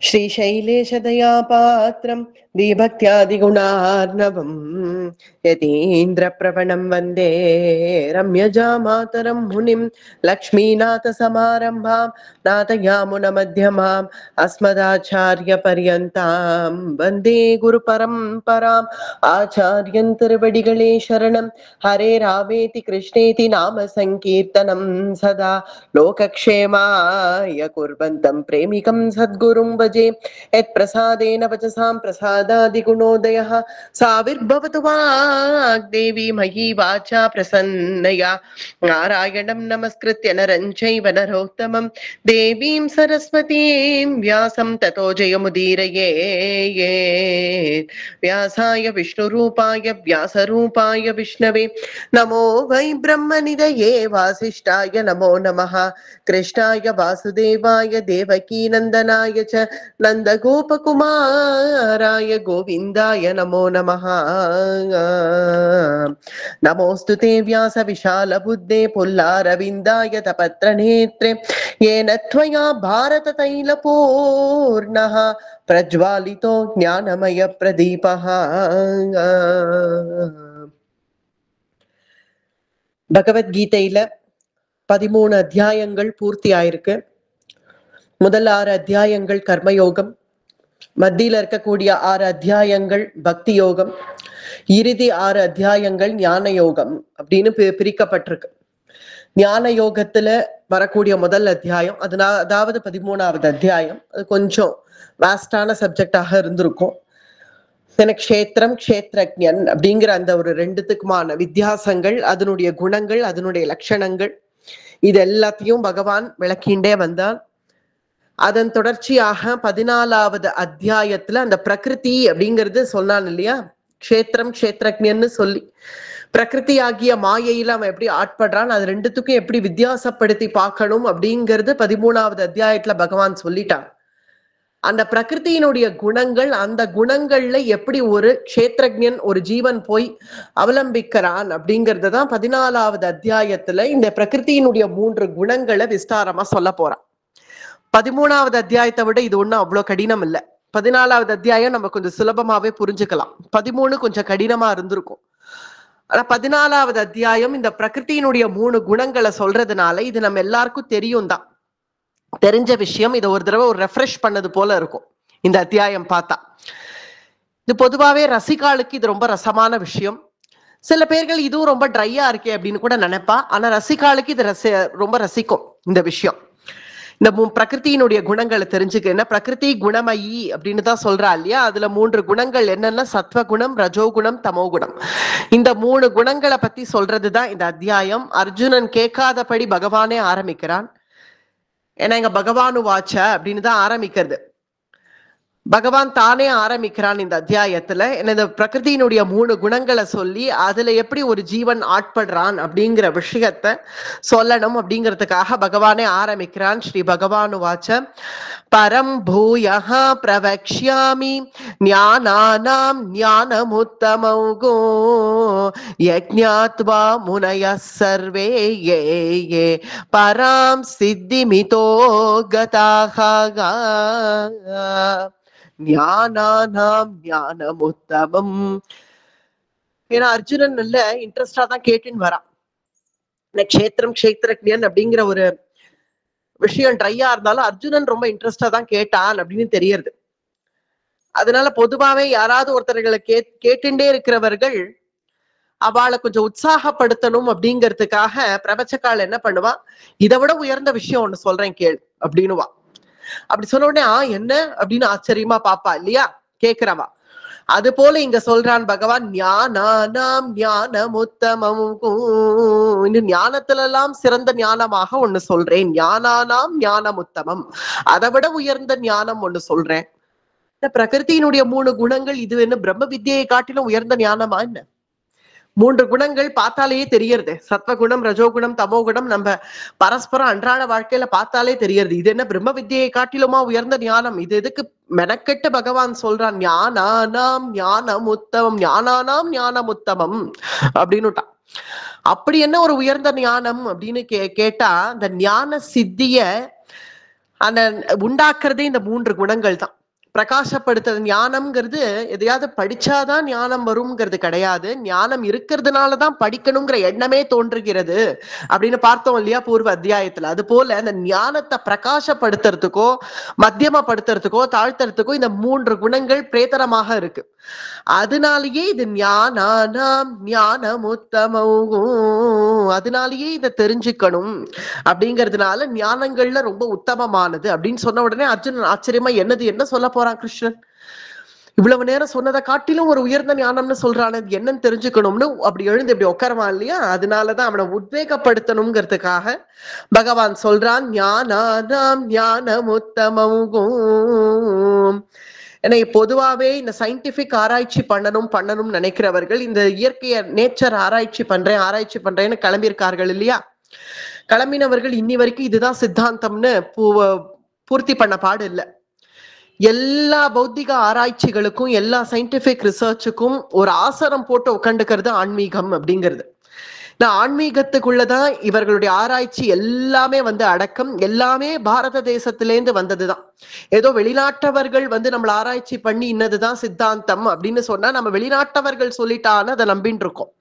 श्रीशैलेशदयापात्रं विभक्त्यादिगुणार्णवं यतीन्द्रप्रवणं वन्दे रम्यजामातरं मुनिं लक्ष्मीनाथसमारम्भां नाथयामुनमध्यमाम् अस्मदाचार्यपर्यन्तां वन्दे गुरुपरम्पराम् आचार्यं तिरुवडिगळे शरणं हरे रामेति कृष्णेति नाम संकीर्तनं सदा लोकक्षेमाय कुर्वन्तं प्रेमिकं सद्गुरुं भजे यत्प्रसादेन वचसां प्रसादादिगुणोदयः साविर्भवतु वाग्देवी मयि वाचा प्रसन्नया नारायणं नमस्कृत्य नरं चैव नरोत्तमं देवीं सरस्वतीं व्यासं ततो जयमुदीरयेत् व्यासाय विष्णुरूपाय व्यासरूपाय विष्णवे नमो वै ब्रह्मनिधये वासिष्ठाय नमो नमः कृष्णाय वासुदेवाय देवकी नंदनाय च नंदगोपकुमाराय गोविन्दाय नमो नमः नमोऽस्तुते व्यास विशाल बुद्धे पुल्लारविन्दाय तपत्रनेत्रे येन त्वया भारत तैलपूर्णः प्रज्वालितो ज्ञानमय प्रदीपः பகவத்கீதையில 13 அத்தியாயங்கள் பூர்த்தி ஆயிருக்கு. முதல் 6 அத்தியாயங்கள் கர்மயோகம், மத்தியில இருக்கக்கூடிய 6 அத்தியாயங்கள் பக்தி யோகம், இறுதி 6 அத்தியாயங்கள் ஞான யோகம் அப்படின்னு பிரிக்கப்பட்டிருக்கு. ஞான யோகத்துல வரக்கூடிய முதல் அத்தியாயம், அதாவது 13வது அத்தியாயம், அது கொஞ்சம் வாஸ்டான சப்ஜெக்டாக இருந்திருக்கும். க்ஷேத்திரம் க்ஷேத்ரஜ்ஞன் அப்படிங்கிற அந்த ஒரு ரெண்டுத்துக்குமான வித்தியாசங்கள், அதனுடைய குணங்கள், அதனுடைய லட்சணங்கள், இது எல்லாத்தையும் பகவான் விளக்கிண்டே வந்தான். அதன் தொடர்ச்சியாக 14வது அத்தியாயத்துல அந்த பிரகிருதி அப்படிங்கிறது சொன்னான் இல்லையா, க்ஷேத்திரம் க்ஷேத்ரஜ்ஞன்னு சொல்லி பிரகிருதி ஆகிய மாயையில அவன் எப்படி ஆட்படுறான், அது ரெண்டுத்துக்கும் எப்படி வித்தியாசப்படுத்தி பார்க்கணும் அப்படிங்கிறது 13வது அத்தியாயத்துல பகவான் சொல்லிட்டான். அந்த பிரகிருத்தியினுடைய குணங்கள், அந்த குணங்கள்ல எப்படி ஒரு க்ஷேத்ரஜ்ஞன் ஒரு ஜீவன் போய் அவலம்பிக்கிறான் அப்படிங்கிறது தான் 14வது அத்தியாயத்துல இந்த பிரகிருத்தியினுடைய 3 குணங்களை விஸ்தாரமா சொல்ல போறான். 13வது அத்தியாயத்தை விட இது ஒண்ணும் அவ்வளவு கடினம் இல்லை. 14வது அத்தியாயம் நம்ம கொஞ்சம் சுலபமாவே புரிஞ்சுக்கலாம். 13 கொஞ்சம் கடினமா இருந்திருக்கும். ஆனா 14வது அத்தியாயம் இந்த பிரகிருத்தியினுடைய 3 குணங்களை சொல்றதுனால இது நம்ம எல்லாருக்கும் தெரியும் தான், தெரிஞ்ச விஷயம். இதை ஒரு தடவை ஒரு ரெஃப்ரெஷ் பண்ணது போல இருக்கும் இந்த அத்தியாயம் பார்த்தா. இது பொதுவாவே ரசிகாளுக்கு இது ரொம்ப ரசமான விஷயம். சில பேர்கள் இதுவும் ரொம்ப ட்ரையா இருக்கே அப்படின்னு கூட நினைப்பா. ஆனா ரசிகாளுக்கு இது ரொம்ப ரசிக்கும் இந்த விஷயம். இந்த பிரகிருத்தியினுடைய குணங்களை தெரிஞ்சுக்க, என்ன பிரகிருதி குணமயி அப்படின்னு தான் சொல்றா இல்லையா. அதுல 3 குணங்கள் என்னன்னா சத்வகுணம், ரஜோகுணம், தமோகுணம். இந்த 3 குணங்களை பத்தி சொல்றதுதான் இந்த அத்தியாயம். அர்ஜுனன் கேட்காதபடி பகவானே ஆரம்பிக்கிறான். ஏன்னா இங்க பகவானு வாச்ச அப்படின்னு தான் ஆரம்பிக்கிறது. பகவான் தானே ஆரம்பிக்கிறான் இந்த அத்தியாயத்துல. இந்த பிரகிருதியினுடைய 3 குணங்களை சொல்லி அதுல எப்படி ஒரு ஜீவன் ஆட்படுறான் அப்படிங்கிற விஷயத்த சொல்லணும் அப்படிங்கிறதுக்காக பகவானே ஆரம்பிக்கிறான். ஸ்ரீ பகவானு வாச்ச பரம் பூயஹ பிரவக்ஷ்யாமி ஞானானாம் ஞானமுத்தமௌகோ யஜ்ஞாத்வா முனயः சர்வே யே யே பராம் சித்திமிதோ கதாஹ ஞானானாம் ஞானமுத்தமம். ஏன்னா அர்ஜுனன் நல்ல இன்ட்ரெஸ்டா தான் கேட்டுன்னு வரான். க்ஷேத்திரம் க்ஷேத்ரஜ்ஞன் அப்படிங்கிற ஒரு விஷயம் ட்ரையா இருந்தாலும் அர்ஜுனன் ரொம்ப இன்ட்ரெஸ்டா தான் கேட்டான் அப்படின்னு தெரியறது. அதனால பொதுவாவே யாராவது ஒருத்தர்களை கேட்டுட்டே இருக்கிறவர்கள் அவளை கொஞ்சம் உற்சாகப்படுத்தணும் அப்படிங்கிறதுக்காக பிரபச்சக்கால் என்ன பண்ணுவா, இதை விட உயர்ந்த விஷயம் ஒண்ணு சொல்றேன் கேள் அப்படின்னுவா. அப்படி சொன்ன உடனே என்ன அப்படின்னு ஆச்சரியமா பாப்பா இல்லையா கேக்குறவா. அது போல இங்க சொல்றான் பகவான், ஞானானாம் ஞானமுத்தமம், இன்னும் ஞானத்துல எல்லாம் சிறந்த ஞானமாக ஒண்ணு சொல்றேன். ஞானானாம் ஞானமுத்தமம், அதை விட உயர்ந்த ஞானம் ஒண்ணு சொல்றேன். இந்த பிரகிருத்தியினுடைய 3 குணங்கள் இது என்ன பிரம்ம வித்தியை காட்டிலும் உயர்ந்த ஞானமா என்ன? 3 குணங்கள் பார்த்தாலேயே தெரியறது. சத்வகுணம், ரஜோகுணம், தமோகுணம் நம்ம பரஸ்பரம் அன்றாட வாழ்க்கையில பார்த்தாலே தெரியறது. இது என்ன பிரம்ம வித்தியை காட்டிலுமா உயர்ந்த ஞானம்? இது எதுக்கு மெனக்கெட்டு பகவான் சொல்றான் ஞானானாம் ஞானமுத்தமம், ஞானானாம் ஞானமுத்தமம் அப்படின்னுட்டான். அப்படி என்ன ஒரு உயர்ந்த ஞானம் அப்படின்னு கேட்டா, அந்த ஞான சித்திய அந்த உண்டாக்குறதே இந்த 3 குணங்கள் தான். பிரகாசப்படுத்துறது. ஞானம்ங்கிறது எதையாவது படிச்சாதான் ஞானம் வரும்ங்கிறது கிடையாது. ஞானம் இருக்கிறதுனாலதான் படிக்கணுங்கிற எண்ணமே தோன்றுகிறது அப்படின்னு பார்த்தோம் இல்லையா பூர்வ அத்தியாயத்துல. அது போல அந்த ஞானத்தை பிரகாசப்படுத்துறதுக்கோ மத்தியமப்படுத்துறதுக்கோ தாழ்த்துறதுக்கோ இந்த 3 குணங்கள் பிரேதனமாக இருக்கு. அதனாலேயே இது ஞானானாம் ஞானமுத்தமம், அதனாலேயே இதை தெரிஞ்சுக்கணும் அப்படிங்கிறதுனால ஞானங்கள்ல ரொம்ப உத்தமமானது அப்படின்னு சொன்ன உடனே அர்ஜுனன் ஆச்சரியமா என்ன சொல்ல போறான் கிருஷ்ணன்? இவ்வளவு நேரம் சொன்னதை காட்டிலும் ஒரு உயர்ந்த ஞானம்னு சொல்றான், என்னன்னு தெரிஞ்சுக்கணும்னு அப்படி எழுந்து இப்படி உட்காரவான் இல்லையா? அதனாலதான் அவனை உத்வேகப்படுத்தணுங்கிறதுக்காக பகவான் சொல்றான் ஞானானாம் ஞானமுத்தமம். ஏன்னா பொதுவாவே இந்த சயின்டிபிக் ஆராய்ச்சி பண்ணணும்னு நினைக்கிறவர்கள் இந்த இயற்கைய நேச்சர் ஆராய்ச்சி பண்றேன்னு கிளம்பியிருக்கார்கள் இல்லையா? கிளம்பினவர்கள் இன்னி வரைக்கும் இதுதான் சித்தாந்தம்னு பூர்த்தி பண்ண பாடு இல்லை. எல்லா பௌத்திக ஆராய்ச்சிகளுக்கும் எல்லா சயின்டிபிக் ரிசர்ச்சுக்கும் ஒரு ஆசனம் போட்டு உட்காந்துக்கிறது ஆன்மீகம் அப்படிங்கிறது. ஆன்மீகத்துக்குள்ளதான் இவர்களுடைய ஆராய்ச்சி எல்லாமே அடக்கம். எல்லாமே பாரத தேசத்திலேருந்து வந்ததுதான். ஏதோ வெளிநாட்டவர்கள் நம்மள ஆராய்ச்சி பண்ணி இன்னதுதான் சித்தாந்தம் அப்படின்னு சொன்னா நம்ம வெளிநாட்டவர்கள் சொல்லிட்டான்னு அதை நம்பின்னு இருக்கோம்.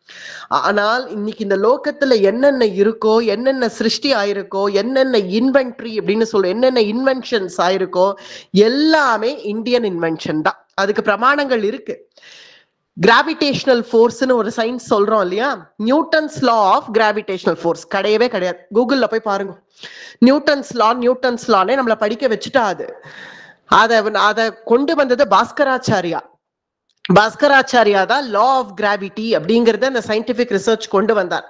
ஆனால் இன்னைக்கு இந்த லோகத்துல என்னென்ன இருக்கோ, என்னென்ன சிருஷ்டி ஆயிருக்கோ, என்னென்ன இன்வென்ட்ரி அப்படின்னு என்னென்ன இன்வென்ஷன்ஸ் ஆயிருக்கோ எல்லாமே இந்தியன் இன்வென்ஷன் தான். அதுக்கு பிரமாணங்கள் இருக்கு. கிராவிடேஷனல் ஃபோர்ஸ்னு ஒரு சயின்ஸ் சொல்றோம் இல்லையா? Newton's law of gravitational force கிடையவே கிடையாது. கூகுள்ல போய் பாருங்க, நியூட்டன்ஸ் லானே நம்மளை படிக்க வச்சுட்டா. அதை கொண்டு வந்தது பாஸ்கராச்சாரியா தான் லா ஆஃப் கிராவிட்டி அப்படிங்கறத அந்த சயின்டிபிக் ரிசர்ச் கொண்டு வந்தார்.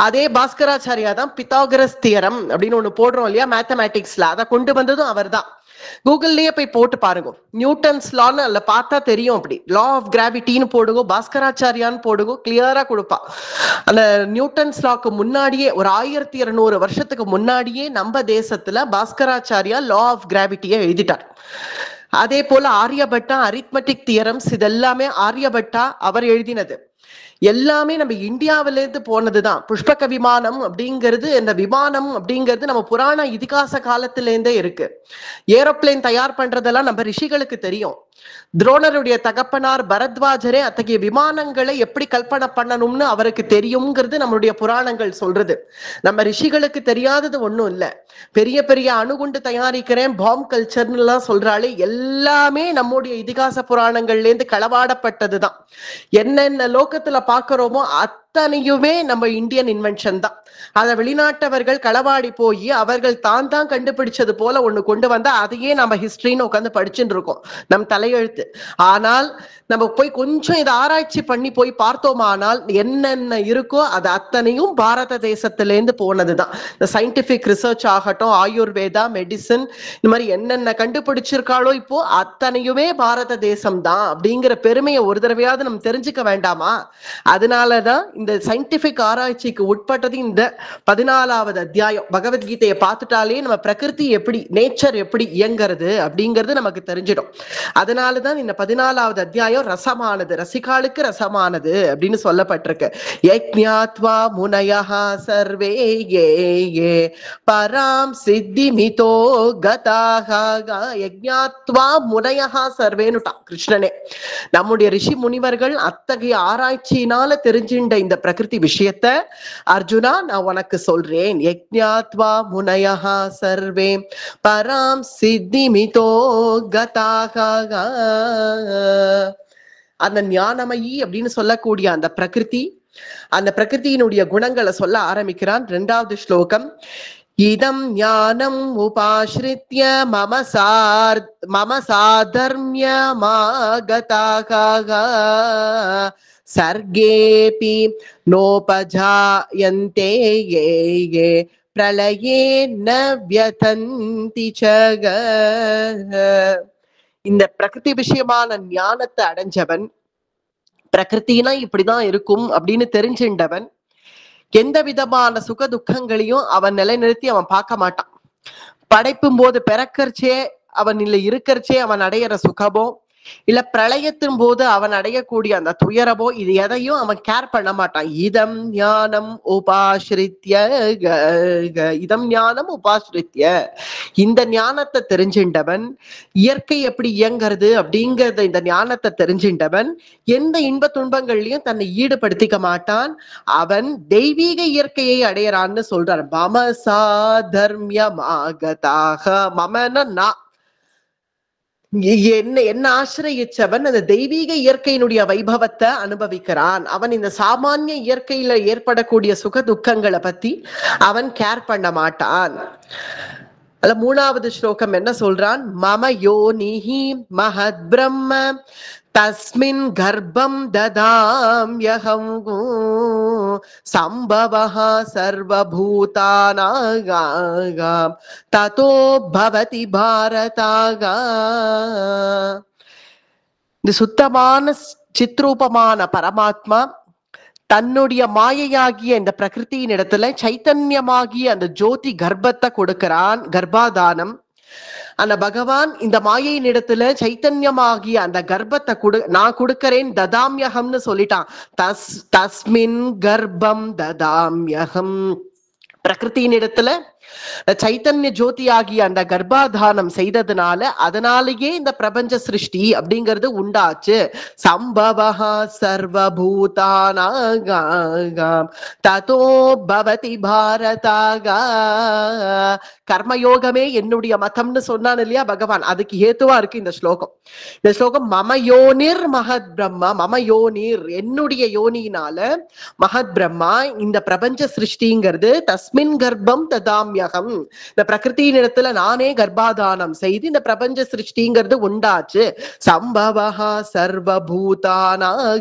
அதே பாஸ்கராச்சாரியா தான் பித்தாகரஸ் தியரம் அப்படின்னு ஒண்ணு போடுறோம் இல்லையா மேத்தமேட்டிக்ஸ்ல, அதை கொண்டு வந்ததும் அவர் தான். கூகுள்லயே போய் போட்டு பாருங்க, நியூட்டன்ஸ் லான்னு அதுல பார்த்தா தெரியும். அப்படி லா ஆஃப் கிராவிட்டின்னு போடுங்க, பாஸ்கராச்சாரியான்னு போடுங்க, கிளியரா கொடுப்பா. அந்த நியூட்டன்ஸ் லாக்கு முன்னாடியே ஒரு 1200 வருஷத்துக்கு முன்னாடியே நம்ம தேசத்துல பாஸ்கராச்சாரியா லா ஆஃப் கிராவிட்டியை எழுதிட்டார். அதே போல ஆரியபட்டா அரித்மெட்டிக் தியரம்ஸ் இதெல்லாமே ஆரியபட்டா அவர் எழுதினது. எல்லாமே நம்ம இந்தியாவிலேருந்து போனதுதான். புஷ்பக விமானம் அப்படிங்கிறது, இந்த விமானம் அப்படிங்கிறது நம்ம புராண இதிகாச காலத்திலேருந்தே இருக்கு. ஏரோப்ளேன் தயார் பண்றதெல்லாம் நம்ம ரிஷிகளுக்கு தெரியும். துரோணருடைய தகப்பனார் பரத்வாஜரே அத்தகைய விமானங்களை எப்படி கல்பனை பண்ணணும்னு அவருக்கு தெரியுங்கிறது நம்மளுடைய புராணங்கள் சொல்றது. நம்ம ரிஷிகளுக்கு தெரியாதது ஒண்ணும் இல்லை. பெரிய பெரிய அணுகுண்டு தயாரிக்கிறேன், பாம் கல்ச்சர்னு எல்லாம் சொல்றாளே, எல்லாமே நம்முடைய இதிகாச புராணங்கள்ல இருந்து களவாடப்பட்டதுதான். என்னென்ன லோகத்துல பாக்குறோமோ அத்தனையுமே நம்ம இந்தியன் இன்வென்ஷன் தான். அதை வெளிநாட்டவர்கள் களவாடி போய் அவர்கள் தான் கண்டுபிடிச்சது போல ஒண்ணு கொண்டு வந்தா அதையே நம்ம ஹிஸ்டரின்னு உட்காந்து படிச்சுட்டு இருக்கோம், நம் தலையெழுத்து. ஆனால் நம்ம போய் கொஞ்சம் இதை ஆராய்ச்சி பண்ணி போய் பார்த்தோமானால் என்னென்ன இருக்கோ அது அத்தனையும் பாரத தேசத்திலேருந்து போனதுதான். இந்த சயின்டிபிக் ரிசர்ச் ஆகட்டும், ஆயுர்வேதா, மெடிசன், இந்த மாதிரி என்னென்ன கண்டுபிடிச்சிருக்காளோ இப்போ அத்தனையுமே பாரத தேசம் தான் அப்படிங்கிற பெருமையை ஒரு தடவையாவது நம்ம தெரிஞ்சுக்க வேண்டாமா? அதனாலதான் இந்த சயின்டிபிக் ஆராய்ச்சிக்கு உட்பட்டது இந்த 14வது அத்தியாயம். பகவத்கீதையை பார்த்துட்டாலே நம்ம பிரகிருதி எப்படி, நேச்சர் எப்படி இயங்கிறது அப்படிங்கிறது நமக்கு தெரிஞ்சிடும். அதனாலதான் இந்த 14வது அத்தியாயம் ரசமானது, ரசிகாளுக்கு ரசமானது அப்படின்னு சொல்லப்பட்டிருக்கு. யஜ்ஞாத்வா முனயஹ சர்வே யே பராம் சித்திமிதோ கதாஹ. யஜ்ஞாத்வா முனயஹ சர்வேனுட்டா கிருஷ்ணனே. நம்முடைய ரிஷி முனிவர்கள் அத்தகைய ஆராய்ச்சியினால தெரிஞ்சின்ற இந்த பிரகிருதி விஷயத்த அர்ஜுனா நான் உனக்கு சொல்றேன். யஜ்ஞாத்வா முனயஹ சர்வே பராம் சித்திமிதோ கதாஹ. அந்த ஞானமயி அப்படின்னு சொல்லக்கூடிய அந்த பிரகிருதி, அந்த பிரகிருதியினுடைய குணங்களை சொல்ல ஆரம்பிக்கிறான். 2வது ஸ்லோகம். இதம் ஞானம் உபாஸ்ரித்ய மம சாதர்ம்யமாகதாஹ சர்கேபி நோபஜாயந்தே யே பிரளயே ந வ்யதந்தி சக. இந்த பிரகிருதி விஷயமான ஞானத்தை அடைஞ்சவன், பிரகிருத்தினா இப்படிதான் இருக்கும் அப்படின்னு தெரிஞ்சின்றவன், எந்த விதமான சுக துக்கங்களையும் அவன் நிலைநிறுத்தி அவன் பார்க்க மாட்டான். படைப்பும் போது பிறக்கர்ச்சே அவன் இல்லை இருக்கர்ச்சே அவன் அடையிற சுகமோ, இல்ல பிரளயத்தின் போது அவன் அடையக்கூடிய அந்த துயரமோ, இது எதையும் அவன் கேர் பண்ண மாட்டான். இதம் ஞானம் உபாஸ்ரித்ய இதம் ஞானம் உபாஸ்ரித்ய, இந்த ஞானத்தை தெரிஞ்சின்றவன், இயற்கை எப்படி இயங்கிறது அப்படிங்கறத இந்த ஞானத்தை தெரிஞ்சின்றவன் எந்த இன்ப துன்பங்கள்லயும் தன்னை ஈடுபடுத்திக்க மாட்டான். அவன் தெய்வீக இயற்கையை அடையறான்னு சொல்றான். மமசா தர்மியமாகதாக, மமன என்ன ஆசிரியச்சவன் அந்த தெய்வீக இயற்கையினுடைய வைபவத்தை அனுபவிக்கிறான். அவன் இந்த சாமானிய இயற்கையில ஏற்படக்கூடிய சுக துக்கங்களை பத்தி அவன் கேர் பண்ண மாட்டான். அதுல மூணாவது ஸ்லோகம் என்ன சொல்றான்? மம யோனிஹி மஹத் பிரம்ம தஸ்மின் கர்ப்பம் ததாம்யஹம் சம்பவஹ சர்வபூதானாம் ததோ பவதி பாரதாக. இந்த சுத்தமான சித்ரூபமான பரமாத்மா தன்னுடைய மாயையாகிய இந்த பிரகிருத்தியின் இடத்துல சைத்தன்யமாகிய அந்த ஜோதி கர்ப்பத்தை கொடுக்கிறான், கர்ப்பாதானம். அந்த பகவான் இந்த மாயையின் இடத்துல சைத்தன்யமாகிய அந்த கர்ப்பத்தை நான் கொடுக்கிறேன், ததாம்யகம்னு சொல்லிட்டான். தஸ்மின் கர்ப்பம் ததாம்யகம், பிரகிருத்தியின் இடத்துல சைத்தன்ய ஜோதி ஆகிய அந்த கர்ப்பாதானம் செய்ததுனால அதனாலேயே இந்த பிரபஞ்ச சிருஷ்டி அப்படிங்கிறது உண்டாச்சு. சம்பவஹ சர்வபூதானாம் ததோ பவதி பாரதாக. கர்மயோகமே என்னுடைய மதம்னு சொன்னான் இல்லையா பகவான், அதுக்கு ஏத்துவா இருக்கு இந்த ஸ்லோகம். இந்த ஸ்லோகம் மம யோனிர் மகத் பிரம்மா, மம யோனிர் என்னுடைய யோனினால மகத் பிரம்மா இந்த பிரபஞ்ச சிருஷ்டிங்கிறது தஸ்மின் கர்ப்பம் ததாம்யகம், இந்த பிரகிருத்தியின் இடத்துல நானே கர்ப்பாதானம் செய்து இந்த பிரபஞ்ச சிருஷ்டிங்கிறது உண்டாச்சு. சம்பவஹ சர்வபூதானாம்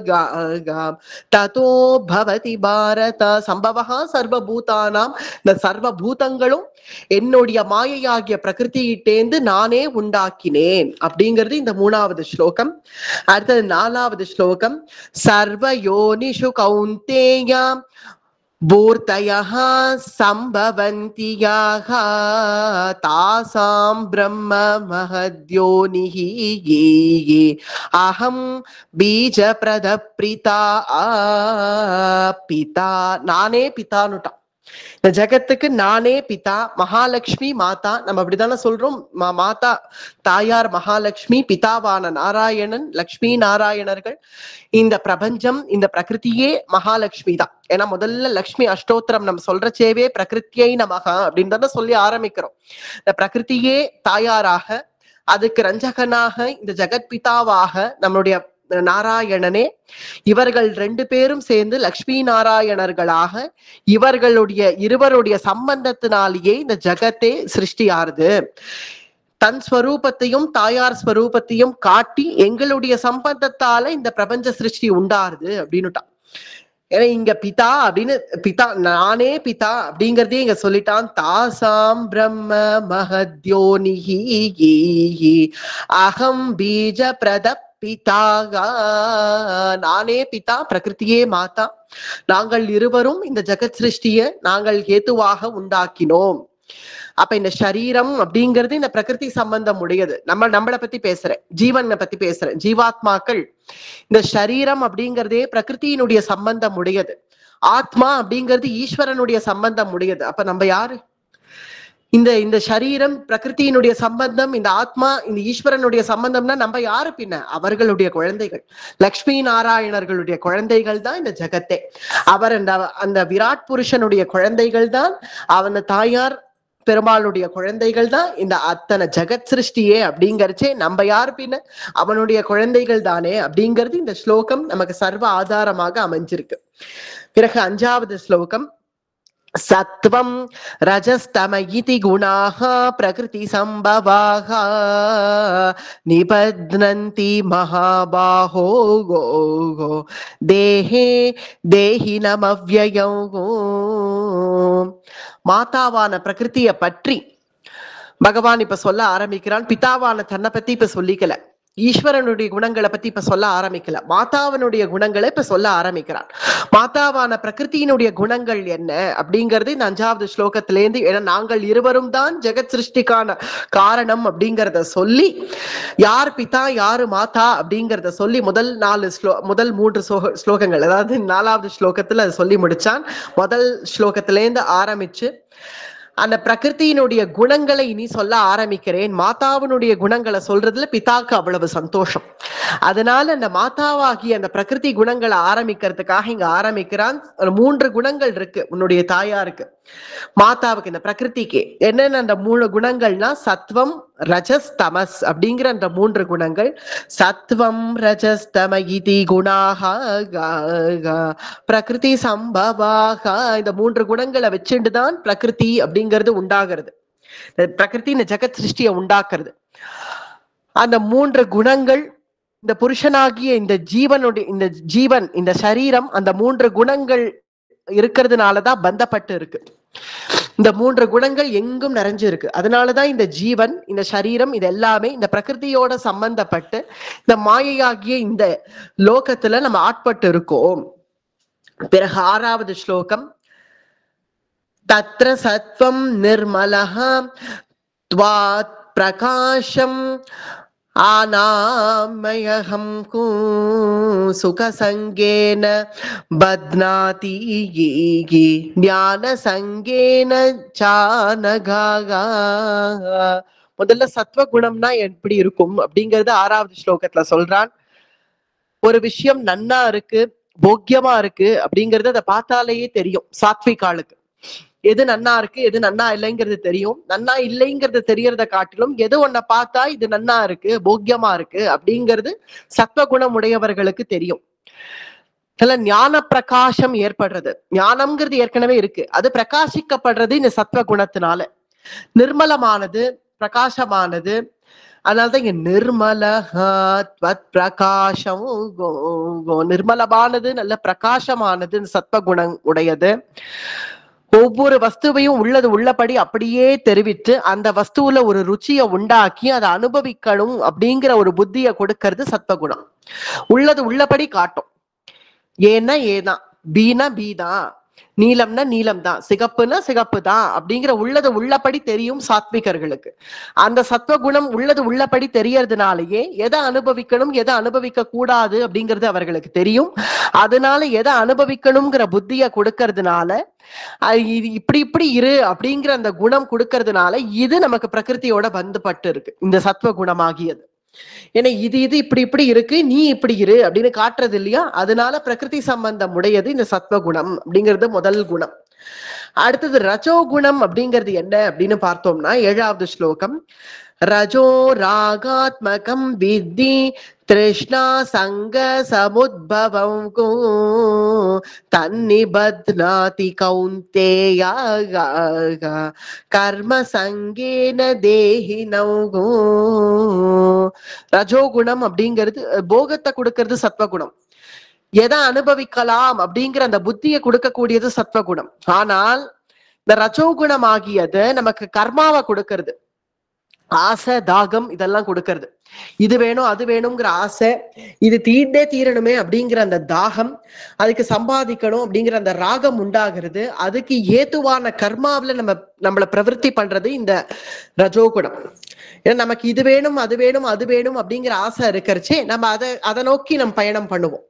ததோ பவதி பாரத. சம்பவஹ சர்வபூதானாம், இந்த சர்வபூதங்களும் என்னுடைய மாயையாகிய பிரகிருத்தியிட்டேந்து நானே உண்டாக்கினேன் அப்படிங்கிறது இந்த மூணாவது ஸ்லோகம். அடுத்தது நாலாவது ஸ்லோகம். சர்வ யோனிஷு கௌந்தேயா பூர்த்தயஹ சம்பவந்தியாக தாசாம் பிரம்ம மஹத்யோனிஹி அஹம் பீஜ பிரதப்ரிதா பிதா. நானே பிதானுட்டான், இந்த ஜகத்துக்கு நானே பிதா. மகாலட்சுமி மாதா, நம்ம அப்படித்தானே சொல்றோம். மாதா தாயார் மகாலட்சுமி, பிதாவான நாராயணன், லக்ஷ்மி நாராயணர்கள். இந்த பிரபஞ்சம் இந்த பிரகிருத்தியே மகாலட்சுமி தான். ஏன்னா முதல்ல லக்ஷ்மி அஷ்டோத்திரம் நம்ம சொல்றச்சேவே பிரகிருத்தியை நமக அப்படின்னு தானே சொல்லி ஆரம்பிக்கிறோம். இந்த பிரகிருத்தியே தாயாராக, அதுக்கு ரஞ்சகனாக இந்த ஜெகத்பிதாவாக நம்மளுடைய நாராயணனே, இவர்கள் ரெண்டு பேரும் சேர்ந்து லக்ஷ்மி நாராயணர்களாக இருவருடைய சம்பந்தத்தினாலேயே இந்த ஜகத்தே சிருஷ்டியாருது. தன் ஸ்வரூபத்தையும் தாயார் ஸ்வரூபத்தையும் காட்டி எங்களுடைய சம்பந்தத்தால இந்த பிரபஞ்ச சிருஷ்டி உண்டாருது அப்படின்னுட்டான். ஏன்னா இங்க பிதா அப்படின்னு, பிதா நானே பிதா அப்படிங்கறதே இங்க சொல்லிட்டான். தாசாம் பிரம்ம மஹத்யோனிஹி அகம் பீஜ பிரதப் பிதாக. நானே பிதா, பிரகிருத்தியே மாதா. நாங்கள் இருவரும் இந்த ஜெகத் சிருஷ்டிய நாங்கள் ஹேத்துவாக உண்டாக்கினோம். அப்ப இந்த சரீரம் அப்படிங்கிறது இந்த பிரகிருதி சம்பந்தம் உடையது. நம்மளை பத்தி பேசுறேன், ஜீவனை பத்தி பேசுறேன். ஜீவாத்மாக்கள் இந்த சரீரம் அப்படிங்கிறதே பிரகிருத்தியினுடைய சம்பந்தம் உடையது. ஆத்மா அப்படிங்கிறது ஈஸ்வரனுடைய சம்பந்தம் உடையது. அப்ப நம்ம யாரு? இந்த சரீரம் பிரகிருத்தியினுடைய சம்பந்தம், இந்த ஆத்மா இந்த ஈஸ்வரனுடைய சம்பந்தம்னா நம்ம யாரு பின்ன? அவர்களுடைய குழந்தைகள், லக்ஷ்மி நாராயணர்களுடைய குழந்தைகள் தான் இந்த ஜெகத்தே. அவர் அந்த விராட் புருஷனுடைய குழந்தைகள் தான், அவன் தாயார் பெருமாளுடைய குழந்தைகள் தான் இந்த அத்தனை ஜெகத் சிருஷ்டியே. அப்படிங்கறச்சே நம்ம யார் பின்ன? அவனுடைய குழந்தைகள் தானே அப்படிங்கிறது இந்த ஸ்லோகம் நமக்கு சர்வ ஆதாரமாக அமைஞ்சிருக்கு. பிறகு அஞ்சாவது ஸ்லோகம். சத்வம் ரஜஸ்தம இதி குணாஹ பிரகிருதி சம்பவாஹ நிபத்னந்தி மகாபாஹோ தேஹே தேஹினம் அவ்யயம். மாதாவான பிரகிருத்திய பற்றி பகவான் இப்ப சொல்ல ஆரம்பிக்கிறான். பிதாவான தன்னை பத்தி இப்ப சொல்லிக்கல. ஈஸ்வரனுடைய குணங்களை பத்தி இப்ப சொல்ல ஆரம்பிக்கல, மாதாவனுடைய குணங்களை இப்ப சொல்ல ஆரம்பிக்கிறான். மாதாவான பிரகிருத்தியினுடைய குணங்கள் என்ன அப்படிங்கிறது இந்த 5வது ஸ்லோகத்திலேருந்து, ஏன்னா நாங்கள் இருவரும் தான் ஜெகத் சிருஷ்டிக்கான காரணம் அப்படிங்கிறத சொல்லி, யார் பிதா யாரு மாதா அப்படிங்கிறத சொல்லி முதல் 3 ஸ்லோகங்கள், அதாவது 4வது ஸ்லோகத்துல அதை சொல்லி முடிச்சான். முதல் ஸ்லோகத்திலேருந்து ஆரம்பிச்சு அந்த பிரகிருத்தியினுடைய குணங்களை இனி சொல்ல ஆரம்பிக்கிறேன். மாதாவினுடைய குணங்களை சொல்றதுல பிதாக்கு அவ்வளவு சந்தோஷம். அதனால அந்த மாதாவாகிய அந்த பிரகிருதி குணங்களை ஆரம்பிக்கிறதுக்காக இங்க ஆரம்பிக்கிறான். 3 குணங்கள் இருக்கு உன்னுடைய தாயாருக்கு, மாதாவுக்கு, இந்த பிரகிருதிக்கு. என்னென்ன அந்த 3 குணங்கள்னா சத்வம் ரஜஸ் தமஸ் அப்படிங்கிற அந்த 3 குணங்கள். சத்வம் ரஜஸ் தம இதி குணாக பிரகிருதி சம்பவாக, இந்த 3 குணங்களை வச்சுட்டுதான் பிரகிருதி அப்படிங்கிறது உண்டாகிறது. பிரகிருதி இந்த ஜெகத் சிருஷ்டியை உண்டாக்குறது. அந்த 3 குணங்கள் இந்த புருஷனாகிய இந்த ஜீவன் இந்த சரீரம் அந்த 3 குணங்கள் இருக்கிறதுனாலதான் பந்தப்பட்டு இருக்கு. இந்த 3 குணங்கள் எங்கும் நிறைஞ்சு இருக்கு. அதனாலதான் இந்த ஜீவன் இந்த சரீரம் இது எல்லாமே இந்த பிரகிருதியோட சம்பந்தப்பட்டு இந்த மாயையாகிய இந்த லோகத்துல நம்ம ஆட்பட்டு இருக்கோம். பிறகு 6வது ஸ்லோகம், தத்ர சத்வம் நிர்மலஹ த்வாத் பிரகாஷம் ஆனாமயஹம் சுகசங்கேன பத்னாதி ஞான சங்கேன சானகாகா. முதல்ல சத்வ குணம்னா எப்படி இருக்கும் அப்படிங்கறது 6வது ஸ்லோகத்துல சொல்றான். ஒரு விஷயம் நன்னா இருக்கு, போக்கியமா இருக்கு அப்படிங்கறது அதை பார்த்தாலேயே தெரியும். சாத்விகாளுக்கு எது நன்னா இருக்கு எது நன்னா இல்லைங்கிறது தெரியும். நன்னா இல்லைங்கிறது தெரியறத காட்டிலும் எது ஒன்ன பார்த்தா இது நன்னா இருக்கு போக்கியமா இருக்கு அப்படிங்கிறது சத்வகுணம் உடையவர்களுக்கு தெரியும். சில ஞான பிரகாசம் ஏற்படுறது, ஞானம்ங்கிறது ஏற்கனவே இருக்கு, அது பிரகாசிக்கப்படுறது இந்த சத்வகுணத்தினால. நிர்மலமானது, பிரகாசமானது. அதனாலதான் இங்க பிரகாசம், நிர்மலமானது, நல்ல பிரகாசமானது, சத்வகுணம் உடையது. ஒவ்வொரு வஸ்துவையும் உள்ளது உள்ளபடி அப்படியே தெரிவித்து அந்த வஸ்துவில ஒரு ருச்சியை உண்டாக்கி அதை அனுபவிக்கணும் அப்படிங்கிற ஒரு புத்தியை கொடுக்கறது சத்வகுணம். உள்ளது உள்ளபடி காட்டும். ஏன்னா ஏதான், பீனா பீதான், நீலம்னா நீலம் தான், சிகப்புனா சிகப்பு தான் அப்படிங்கிற உள்ளது உள்ளபடி தெரியும் சாத்விகர்களுக்கு. அந்த சத்வகுணம் உள்ளது உள்ளபடி தெரியறதுனாலயே எதை அனுபவிக்கணும் எதை அனுபவிக்க கூடாது அப்படிங்கிறது அவர்களுக்கு தெரியும். அதனால எதை அனுபவிக்கணுங்கிற புத்திய கொடுக்கறதுனால, இது இப்படி இப்படி இரு அப்படிங்கிற அந்த குணம் கொடுக்கறதுனால இது நமக்கு பிரகிருதியோட பந்துபட்டு இருக்கு இந்த சத்வகுணமாகியது. ஏன்னா இது இப்படி இப்படி இருக்கு, நீ இப்படி இரு அப்படின்னு காட்டுறது இல்லையா? அதனால பிரகிருதி சம்பந்தம் உடையது இந்த சத்வகுணம் அப்படிங்கிறது முதல் குணம். அடுத்தது ரஜோகுணம் அப்படிங்கிறது என்ன அப்படின்னு பார்த்தோம்னா 7வது ஸ்லோகம், ரஜோ ராகாத்மகம் வித்தி திருஷ்ணா சங்க சமுத்பவம் தன்னிபத்னாதி கௌந்தேய கர்ம சங்கேன தேஹினௌ. ரஜோகுணம் அப்படிங்கிறது போகத்தை கொடுக்கிறது சத்வகுணம். எதை அனுபவிக்கலாம் அப்படிங்கிற அந்த புத்தியை கொடுக்கக்கூடியது சத்வகுணம். ஆனால் இந்த ரஜோகுணம் ஆகியது நமக்கு கர்மாவை கொடுக்கறது, ஆசை தாகம் இதெல்லாம் கொடுக்கறது. இது வேணும் அது வேணுங்கிற ஆசை, இது தீண்டே தீரணுமே அப்படிங்கிற அந்த தாகம், அதுக்கு சம்பாதிக்கணும் அப்படிங்கிற அந்த ராகம் உண்டாகிறது. அதுக்கு ஏதுவான கர்மாவில நம்மளை பிரவருத்தி பண்றது இந்த ரஜோகுணம். ஏன்னா நமக்கு இது வேணும் அது வேணும் அது வேணும் அப்படிங்கிற ஆசை இருக்கிறச்சே நம்ம அதை நோக்கி நம்ம பயணம் பண்ணுவோம்.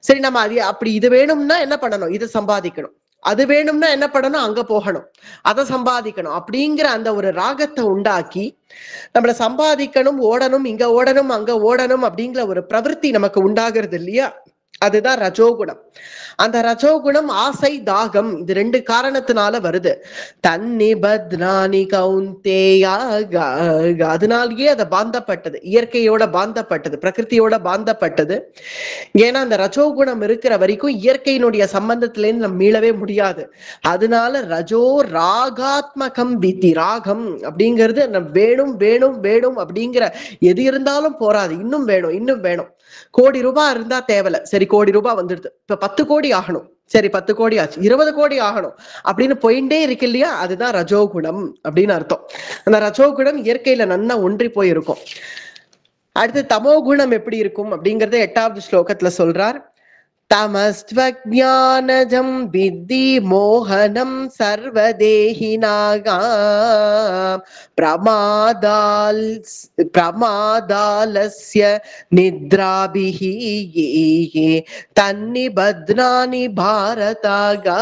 சரி, நம்ம அப்படி இது வேணும்னா என்ன பண்ணணும், இது சம்பாதிக்கணும். அது வேணும்னா என்ன பண்ணணும், அங்க போகணும், அதை சம்பாதிக்கணும் அப்படிங்கிற அந்த ஒரு ராகத்தை உண்டாக்கி நம்மளை சம்பாதிக்கணும், ஓடணும், இங்க ஓடணும் அங்க ஓடணும் அப்படிங்கிற ஒரு பிரவೃತ್ತಿ நமக்கு உண்டாகிறது இல்லையா? அதுதான் ரஜோகுணம். அந்த ரஜோகுணம் ஆசை தாகம் இது 2 காரணத்தினால வருது. தன்னிபத்னானி கௌந்தேயா, அதனாலேயே அதை பாந்தப்பட்டது, இயற்கையோட பாந்தப்பட்டது, பிரகிருதியோட பாந்தப்பட்டது. ஏன்னா அந்த ரஜோகுணம் இருக்கிற வரைக்கும் இயற்கையினுடைய சம்பந்தத்திலேருந்து நம்ம மீளவே முடியாது. அதனால ரஜோ ராகாத்மகம் வித்தி, ராகம் அப்படிங்கிறது வேணும் வேணும் வேணும் அப்படிங்கிற எது இருந்தாலும் போராது, இன்னும் வேணும் இன்னும் வேணும். கோடி ரூபாய் இருந்தா தேவல, சரி கோடி ரூபாய் வந்துடுது, இப்ப 10 கோடி ஆகணும், சரி 10 கோடி ஆச்சு, 20 கோடி ஆகணும் அப்படின்னு போயிட்டே இருக்கு இல்லையா? அதுதான் ரஜோகுணம் அப்படின்னு அர்த்தம். அந்த ரஜோகுணம் இயற்கையில நன்னா ஒன்றி போயிருக்கும். அடுத்து தமோ குணம் எப்படி இருக்கும் அப்படிங்கறத 8வது ஸ்லோகத்துல சொல்றார். तमस्त्वज्ञानजं विद्धि मोहनं सर्वदेहिनागा प्रमादालस्य निद्राभिः ये तन्निबध्नानि भारतागा.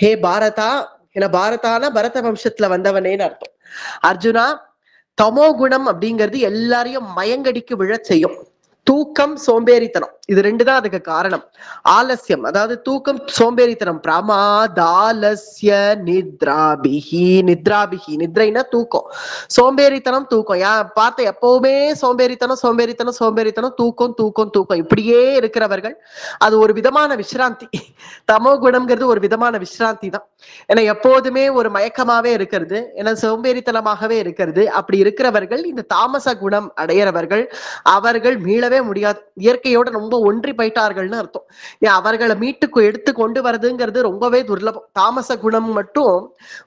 हे பாரதா, என்ன பாரதான பரத வம்சத்துல வந்தவனேன்னு அர்த்தம். அர்ஜுனா, தமோ குணம் அப்படிங்கிறது எல்லாரையும் மயங்கடிக்கு விழச் செய்யும். தூக்கம், சோம்பேறித்தனம், இது ரெண்டு தான் அதுக்கு காரணம். ஆலசியம், அதாவது தூக்கம், சோம்பேறித்தனம். பிரமாதாலஸ்ய நித்ராபிஹி, நித்ராபிஹி, நித்ரைனா தூக்கம், சோம்பேறித்தனம் தூக்கம். பார்த்த எப்பவுமே சோம்பேறித்தனம் சோம்பேறித்தனம் சோம்பேறித்தனம், தூக்கம் தூக்கம் தூக்கம், இப்படியே இருக்கிறவர்கள், அது ஒரு விதமான விசிராந்தி. தமோ குணம்ங்கிறது ஒரு விதமான விசிராந்தி தான். ஏன்னா எப்போதுமே ஒரு மயக்கமாவே இருக்கிறது, ஏன்னா சோம்பேறித்தனமாகவே இருக்கிறது. அப்படி இருக்கிறவர்கள், இந்த தாமச குணம் அடையிறவர்கள், அவர்கள் மீளவே முடியாது. இயற்கையோட ரொம்ப ஒன்றி போயிட்டார்கள்னு அர்த்தம். அவர்களை மீட்டுக்கு எடுத்து கொண்டு வரதுங்கிறது ரொம்பவே துர்லபம். தாமச குணம் மட்டும்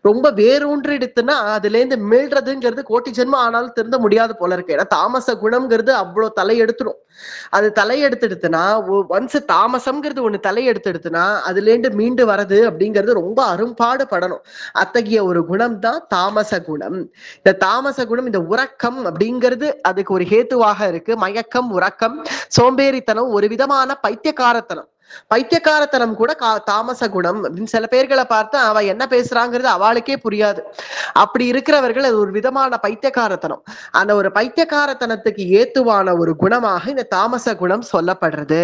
ரொம்ப வேரூன்றி எடுத்துன்னா அதுல இருந்து மீள்றதுங்கிறது கோட்டி ஜென்மம் ஆனாலும் திருந்த முடியாது போல இருக்கு. ஏன்னா தாமச குணம்ங்கிறது அவ்வளவு தலையெடுத்துடும். அது தலையெடுத்துடுத்துனா, ஒன்ஸ் தாமசம்ங்கிறது ஒண்ணு தலையெடுத்துடுத்துனா அதுல இருந்து மீண்டு வர்றது அப்படிங்கிறது ரொம்ப அரும்பாடு படணும். அத்தகைய ஒரு குணம் தான் தாமச குணம். இந்த தாமச குணம், இந்த உறக்கம் அப்படிங்கிறது அதுக்கு ஒரு ஹேத்துவாக இருக்கு. மயக்கம், உறக்கம், சோம்பேறித்தனம், ஒரு விதமான பைத்தியக்காரத்தனம். பைத்தியக்காரத்தனம் கூட தாமச குணம் அப்படின்னு சில பேர்களை பார்த்தா அவ என்ன பேசுறாங்கிறது அவளுக்கே புரியாது. அப்படி இருக்கிறவர்கள் அது ஒரு விதமான பைத்தியக்காரத்தனம். அந்த ஒரு பைத்தியக்காரத்தனத்துக்கு ஏத்துவான ஒரு குணமாக இந்த தாமச குணம் சொல்லப்படுறது.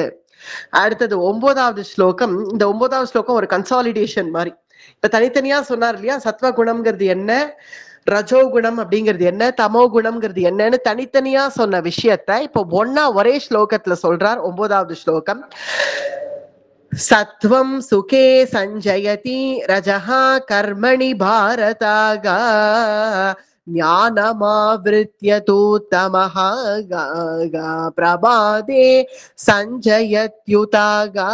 அடுத்தது 9வது ஸ்லோகம். இந்த 9வது ஸ்லோகம் ஒரு கன்சாலிடேஷன் மாதிரி. இப்ப தனித்தனியா சொன்னார் இல்லையா, சத்வ குணம்ங்கிறது என்ன, ரஜோகுணம் அப்படிங்கிறது என்ன, தமோ குணம்ங்கிறது என்னன்னு தனித்தனியா சொன்ன விஷயத்த இப்போ ஒன்னா ஒரே ஸ்லோகத்துல சொல்றார். 9வது ஸ்லோகம். சத்வம் சுகே சஞ்சயதி ரஜஹா கர்மணி பாரதாகா ஞானமாவ்ருத்ய தூ தமஹா பிரபாதே சஞ்சயத்யுதாகா.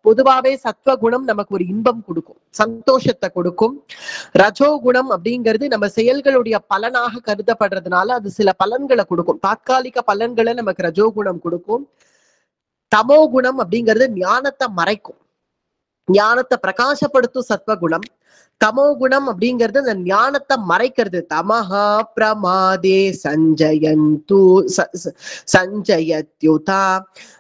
பொதுவாவே சத்வ குணம் நமக்கு ஒரு இன்பம் கொடுக்கும், சந்தோஷத்தை கொடுக்கும். ரஜோகுணம் அப்படிங்கிறது நம்ம செயல்களுடைய பலனாக கருதப்படுறதுனால அது சில பலன்களை கொடுக்கும், தாற்காலிக பலன்களை நமக்கு ரஜோகுணம் கொடுக்கும். தமோ குணம் அப்படிங்கிறது ஞானத்தை மறைக்கும், ஞானத்தை பிரகாசப்படுத்தும் சத்வகுணம். தமோ குணம் அப்படிங்கிறது அந்த ஞானத்தை மறைக்கிறது. தமஹா பிரமாதே சஞ்சயந்து சஞ்சயத்யுதா.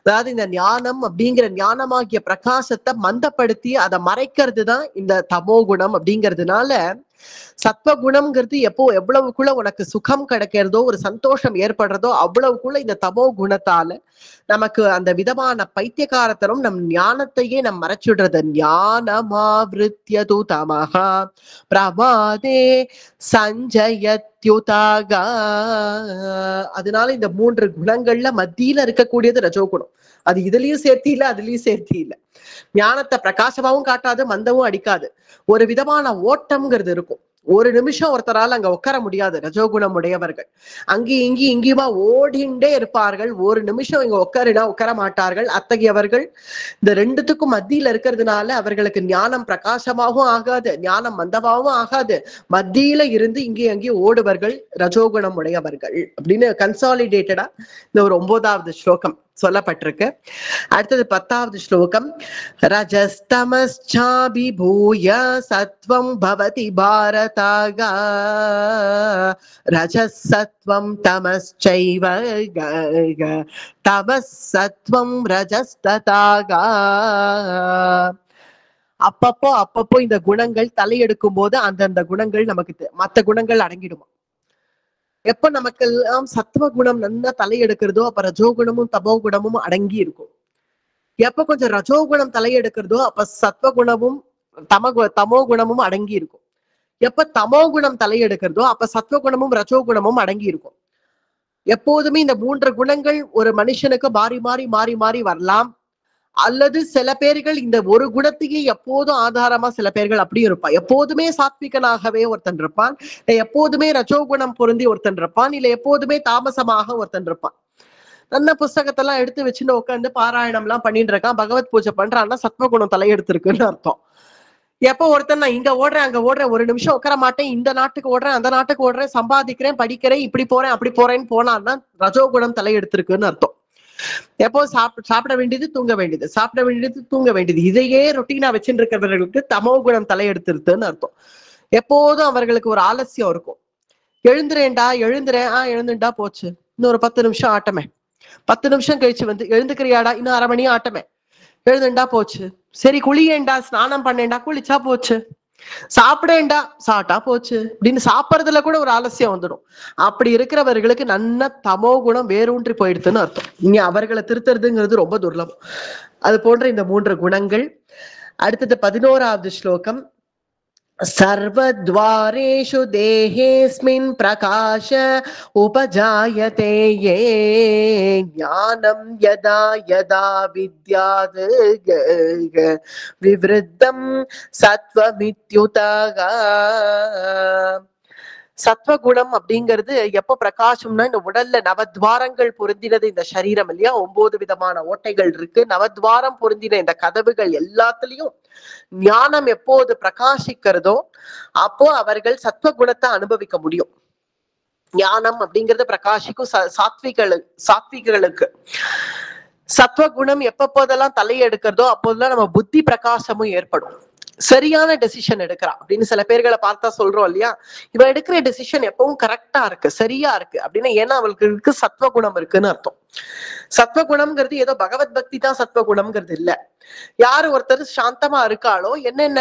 அதாவது இந்த ஞானம் அப்படிங்கிற ஞானமாகிய பிரகாசத்தை மந்தப்படுத்தி அதை மறைக்கிறது தான் இந்த தமோ குணம் அப்படிங்கிறதுனால சத்வகுணம்ங்கிறது எவ்வளவுக்குள்ள உனக்கு சுகம் கிடைக்கிறதோ, ஒரு சந்தோஷம் ஏற்படுறதோ, அவ்வளவுக்குள்ள இந்த தமோ குணத்தால நமக்கு அந்த விதமான பைத்தியகாரத்தனம் நம் ஞானத்தையே நம் மறைச்சுடுறது. ஞானமாவ்ருத்யது தமஹா பிரமாதே சஞ்சயத்யுதாகா. அதனால இந்த 3 குணங்கள்ல மத்தியில இருக்கக்கூடியது ரஜோகுணம். அது இதுலயும் சேர்த்தி இல்ல, அதுலயும் சேர்த்தி இல்ல. ஞானத்தை பிரகாசமாவும் காட்டாது, மந்தமும் அடிக்காது. ஒரு விதமான ஓட்டம்ங்கிறது இருக்கும். ஒரு நிமிஷம் ஒருத்தரால் அங்க உட்கார முடியாது. ரஜோகுணம் உடையவர்கள் அங்கேயும் இங்கேயும் இங்கேயுமா ஓடிண்டே இருப்பார்கள். ஒரு நிமிஷம் இங்க உட்காருனா உட்கார மாட்டார்கள். அத்தகையவர்கள் இந்த ரெண்டுத்துக்கும் மத்தியில இருக்கிறதுனால அவர்களுக்கு ஞானம் பிரகாசமாகவும் ஆகாது, ஞானம் மந்தமாகவும் ஆகாது. மத்தியில இருந்து இங்கேயும் அங்கேயும் ஓடுவர்கள் ரஜோகுணம் உடையவர்கள் அப்படின்னு கன்சாலிடேட்டடா இந்த ஒரு 9வது ஸ்லோகம் சொல்லப்பட்டிருக்கு. அடுத்தது 10வது ஸ்லோகம். ரஜஸ்தமஸ்சாபிபூய சத்வம் பவதி பாரதாகா ரஜஸ் சத்வம் தமஸ்சைவ தமஸ் சத்வம் ரஜஸ்ததாகா. அப்பப்போ இந்த குணங்கள் தலையெடுக்கும் போது அந்தந்த குணங்கள் நமக்கு மற்ற குணங்கள் அடங்கிடுமா. எப்ப நமக்கு எல்லாம் சத்துவ குணம் நல்லா தலையெடுக்கிறதோ அப்ப ரஜோகுணமும் தமோ குணமும் அடங்கி இருக்கும். எப்ப கொஞ்சம் ரஜோகுணம் தலையெடுக்கிறதோ அப்ப சத்வகுணமும் தமோ குணமும் அடங்கி இருக்கும். எப்ப தமோ குணம் தலையெடுக்கிறதோ அப்ப சத்வகுணமும் ரஜோகுணமும் அடங்கி இருக்கும். எப்போதுமே இந்த 3 குணங்கள் ஒரு மனுஷனுக்கு மாறி மாறி மாறி மாறி வரலாம். அல்லது சில பேர்கள் இந்த ஒரு குணத்தையே எப்போதும் ஆதாரமா சில பேர்கள் அப்படியும் இருப்பான். எப்போதுமே சாத்விகனாகவே ஒருத்தன் இருப்பான், எப்போதுமே ரஜோகுணம் பொருந்தி ஒருத்தன் இருப்பான், இல்ல எப்போதுமே தாமசமாக ஒருத்தன் இருப்பான். நல்ல புஸ்தகத்தெல்லாம் எடுத்து வச்சுன்னு உட்காந்து பாராயணம் எல்லாம் பண்ணிட்டு இருக்கான், பகவத் பூஜை பண்றான்னா சத்வகுணம் தலையெடுத்திருக்குன்னு அர்த்தம். எப்போ ஒருத்தன் நான் இங்க ஓடுறேன் அங்க ஓடுறேன், ஒரு நிமிஷம் உட்கார மாட்டேன், இந்த நாட்டுக்கு ஓடுறேன் அந்த நாட்டுக்கு ஓடுறேன், சம்பாதிக்கிறேன் படிக்கிறேன் இப்படி போறேன் அப்படி போறேன்னு போனான்னா ரஜோகுணம் தலையெடுத்திருக்குன்னு அர்த்தம். எப்போ சாப்பிட வேண்டியது தூங்க வேண்டியது, சாப்பிட வேண்டியது தூங்க வேண்டியது, இதையே ரொட்டீனா வச்சுட்டு இருக்கிறவர்களுக்கு தமோ குணம் தலையெடுத்திருக்குன்னு அர்த்தம். எப்போதும் அவர்களுக்கு ஒரு ஆலசியம் இருக்கும். எழுந்துறேன்டா எழுந்துறேன், எழுந்துட்டா போச்சு, இன்னும் ஒரு 10 நிமிஷம் ஆட்டமே, 10 நிமிஷம் கழிச்சு வந்து எழுந்துக்கிறியாடா, இன்னும் அரை மணி ஆட்டமே, எழுதுண்டா போச்சு, சரி குளியேண்டா ஸ்நானம் பண்ணேன்டா குளிச்சா போச்சு, சாப்பிடேண்டா சாப்பிட்டா போச்சு அப்படின்னு சாப்பிட்றதுல கூட ஒரு ஆலசியம் வந்துடும். அப்படி இருக்கிறவர்களுக்கு நல்ல தமோ குணம் வேரூன்றி போயிடுதுன்னு அர்த்தம். இங்க அவர்களை திருத்துறதுங்கிறது ரொம்ப துர்லபம். அது போன்ற இந்த 3 குணங்கள். அடுத்தது 11வது ஸ்லோகம். सर्वद्वारेषु देहेऽस्मिन् प्रकाश उपजायते ये ज्ञानं यदा यदा विद्यात् विवृद्धं सत्त्वमित्युतः. சத்வகுணம் அப்படிங்கிறது எப்ப பிரகாசம்னா, இந்த உடல்ல நவத்வாரங்கள் பொருந்தினது இந்த சரீரம் இல்லையா, 9 விதமான ஓட்டைகள் இருக்கு, நவத்வாரம் பொருந்தின இந்த கதவுகள் எல்லாத்துலயும் ஞானம் எப்போது பிரகாசிக்கிறதோ அப்போ அவர்கள் சத்வகுணத்தை அனுபவிக்க முடியும். ஞானம் அப்படிங்கிறது பிரகாசிக்கும் சாத்விகளுக்கு. சத்வகுணம் எப்பப்போதெல்லாம் தலையெடுக்கிறதோ அப்போதெல்லாம் நம்ம புத்தி பிரகாசமும் ஏற்படும். சரியான டெசிஷன் எடுக்கிறான் அப்படின்னு சில பேர்களை பார்த்தா சொல்றோம் இல்லையா, இவன் எடுக்கிற டெசிஷன் எப்பவும் கரெக்டா இருக்கு சரியா இருக்கு அப்படின்னா ஏன்னா அவளுக்கு சத்வகுணம் இருக்குன்னு அர்த்தம். சத்வகுணம்ங்கிறது ஏதோ பகவத் பக்தி தான் சத்வகுணம்ங்கிறது இல்ல. யாரு ஒருத்தர் சாந்தமா இருக்காளோ, என்னென்ன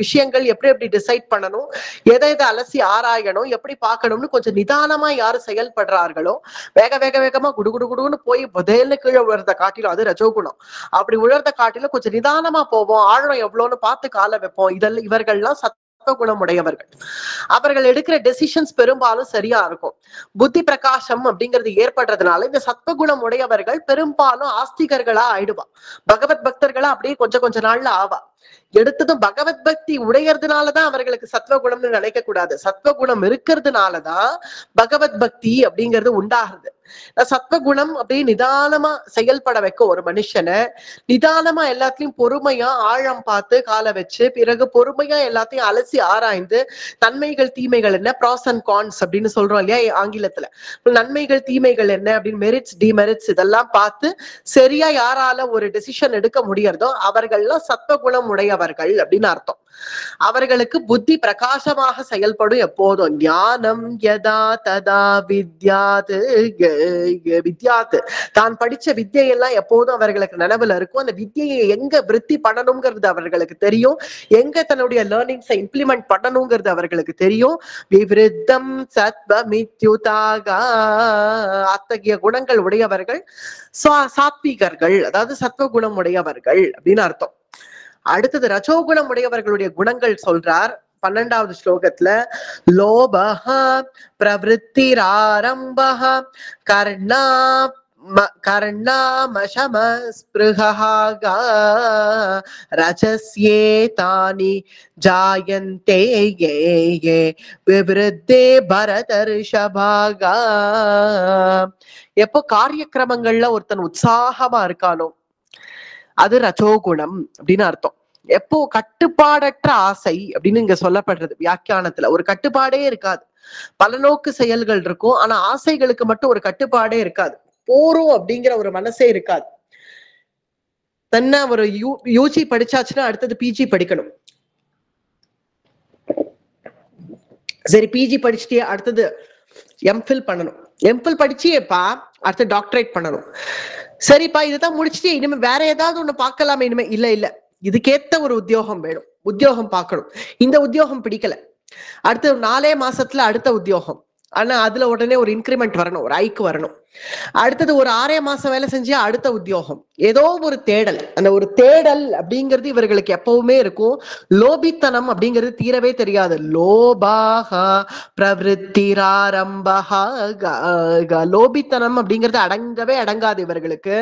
விஷயங்கள் எப்படி எப்படி டிசைட் பண்ணணும், எதை எதை அலசி ஆராயணும், எப்படி பார்க்கணும்னு கொஞ்சம் நிதானமா யாரு செயல்படுறார்களோ, வேகமா குடுகுடுன்னு போய் புதையல்னு கீழே உழறத காட்டிலும், அது ரஜோகுணம். அப்படி உழறத காட்டிலும் கொஞ்சம் நிதானமா போவோம், ஆழம் எவ்வளவுன்னு பார்த்து கால வைப்போம், இதெல்லாம் இவர்கள்லாம் குணம் உடையவர்கள். அவர்கள் எடுக்கிற டெசிஷன்ஸ் பெரும்பாலும் சரியா இருக்கும். புத்தி பிரகாசம் அப்படிங்கிறது ஏற்படுறதுனால இந்த சத்வகுணம் உடையவர்கள் பெரும்பாலும் ஆஸ்திகர்களா ஆயிடுவா, பகவத் பக்தர்களா அப்படியே கொஞ்ச நாள்ல ஆவா. எடுத்ததும் பகவத் பக்தி உடையறதுனாலதான் அவர்களுக்கு சத்வகுணம்னு நினைக்க கூடாது, சத்வகுணம் இருக்கிறதுனாலதான் பகவத் பக்தி அப்படிங்கிறது உண்டாகுது. சத்வகுணம் அப்படியே நிதானமா செயல்பட வைக்க ஒரு மனுஷனை, நிதானமா எல்லாத்தையும் பொறுமையா ஆழம் பார்த்து கால வச்சு பிறகு பொறுமையா எல்லாத்தையும் அலசி ஆராய்ந்து நன்மைகள் தீமைகள் என்ன, ப்ராஸ் அண்ட் கான்ஸ் அப்படின்னு சொல்றோம் இல்லையா ஆங்கிலத்துல, நன்மைகள் தீமைகள் என்ன அப்படின்னு மெரிட்ஸ் டிமெரிட்ஸ் இதெல்லாம் பார்த்து சரியா யாரால ஒரு டெசிஷன் எடுக்க முடியறதோ அவர்கள்லாம் சத்வகுணம் உடையவர்கள் அப்படின்னு அர்த்தம். அவர்களுக்கு புத்தி பிரகாசமாக செயல்படும் எப்போதும். ஞானம் யதா ததா வித்யாத் தான் படிச்ச வித்தியெல்லாம் எப்போதும் அவர்களுக்கு நினைவுல இருக்கும். அந்த வித்தியை எங்க விருத்தி பண்ணணுங்கிறது அவர்களுக்கு தெரியும், எங்க தன்னுடைய லேர்னிங்ஸை இம்ப்ளிமெண்ட் பண்ணணுங்கிறது அவர்களுக்கு தெரியும். விவிருத்தம் சத்வமித்யுதாக, அத்தகைய குணங்கள் உடையவர்கள் சாத்விகர்கள், அதாவது சத்வகுணம் உடையவர்கள் அப்படின்னு அர்த்தம். அடுத்தது ரஜோகுணம் உடையவர்களுடைய குணங்கள் சொல்றார் 12வது ஸ்லோகத்துல. லோபஹ பிரவருத்திராரம்பஹ கர்ணாமசமஸ்பிருஹ ரஜஸ்யேதானி ஜாயந்தே யே விவ்ருத்தே பரதர்ஷபாக. எப்போ காரியக்கிரமங்கள்ல ஒருத்தன் உற்சாகமா இருக்கானோ அது ரஜோகுணம் அப்படின்னு அர்த்தம். எப்போ கட்டுப்பாடற்ற ஆசை அப்படின்னு இங்க சொல்லப்படுறது வியாக்கியானத்துல, ஒரு கட்டுப்பாடே இருக்காது, பலநோக்கு செயல்கள் இருக்கும், ஆனா ஆசைகளுக்கு மட்டும் ஒரு கட்டுப்பாடே இருக்காது, போறோம் அப்படிங்கிற ஒரு மனசே இருக்காது. தன்ன ஒரு யூஜி படிச்சாச்சுன்னா அடுத்தது பிஜி படிக்கணும், சரி பிஜி படிச்சுட்டே அடுத்தது எம்ஃபில் பண்ணணும், எம்ஃபில் படிச்சியேப்பா அடுத்து டாக்டரேட் பண்ணணும், சரிப்பா இதுதான் முடிச்சுட்டு இனிமே வேற ஏதாவது ஒண்ணு பார்க்கலாமே, இனிமே இல்ல இதுக்கேத்த ஒரு உத்தியோகம் வேணும், உத்தியோகம் பார்க்கணும், இந்த உத்தியோகம் பிடிக்கல அடுத்த 4 மாசத்துல அடுத்த உத்தியோகம், ஆனா அதுல உடனே ஒரு இன்கிரிமெண்ட் வரணும், ஒரு ஐக்கு வரணும், அடுத்தது ஒரு 6 மாசம் வேலை செஞ்சா அடுத்த உத்தியோகம், ஏதோ ஒரு தேடல். அந்த ஒரு தேடல் அப்படிங்கிறது இவர்களுக்கு எப்பவுமே இருக்கும். லோபித்தனம் அப்படிங்கிறது தீரவே தெரியாது. லோபாக பிரவருத்திராரம்பஹ, லோபித்தனம் அப்படிங்கிறது அடங்கவே அடங்காது இவர்களுக்கு.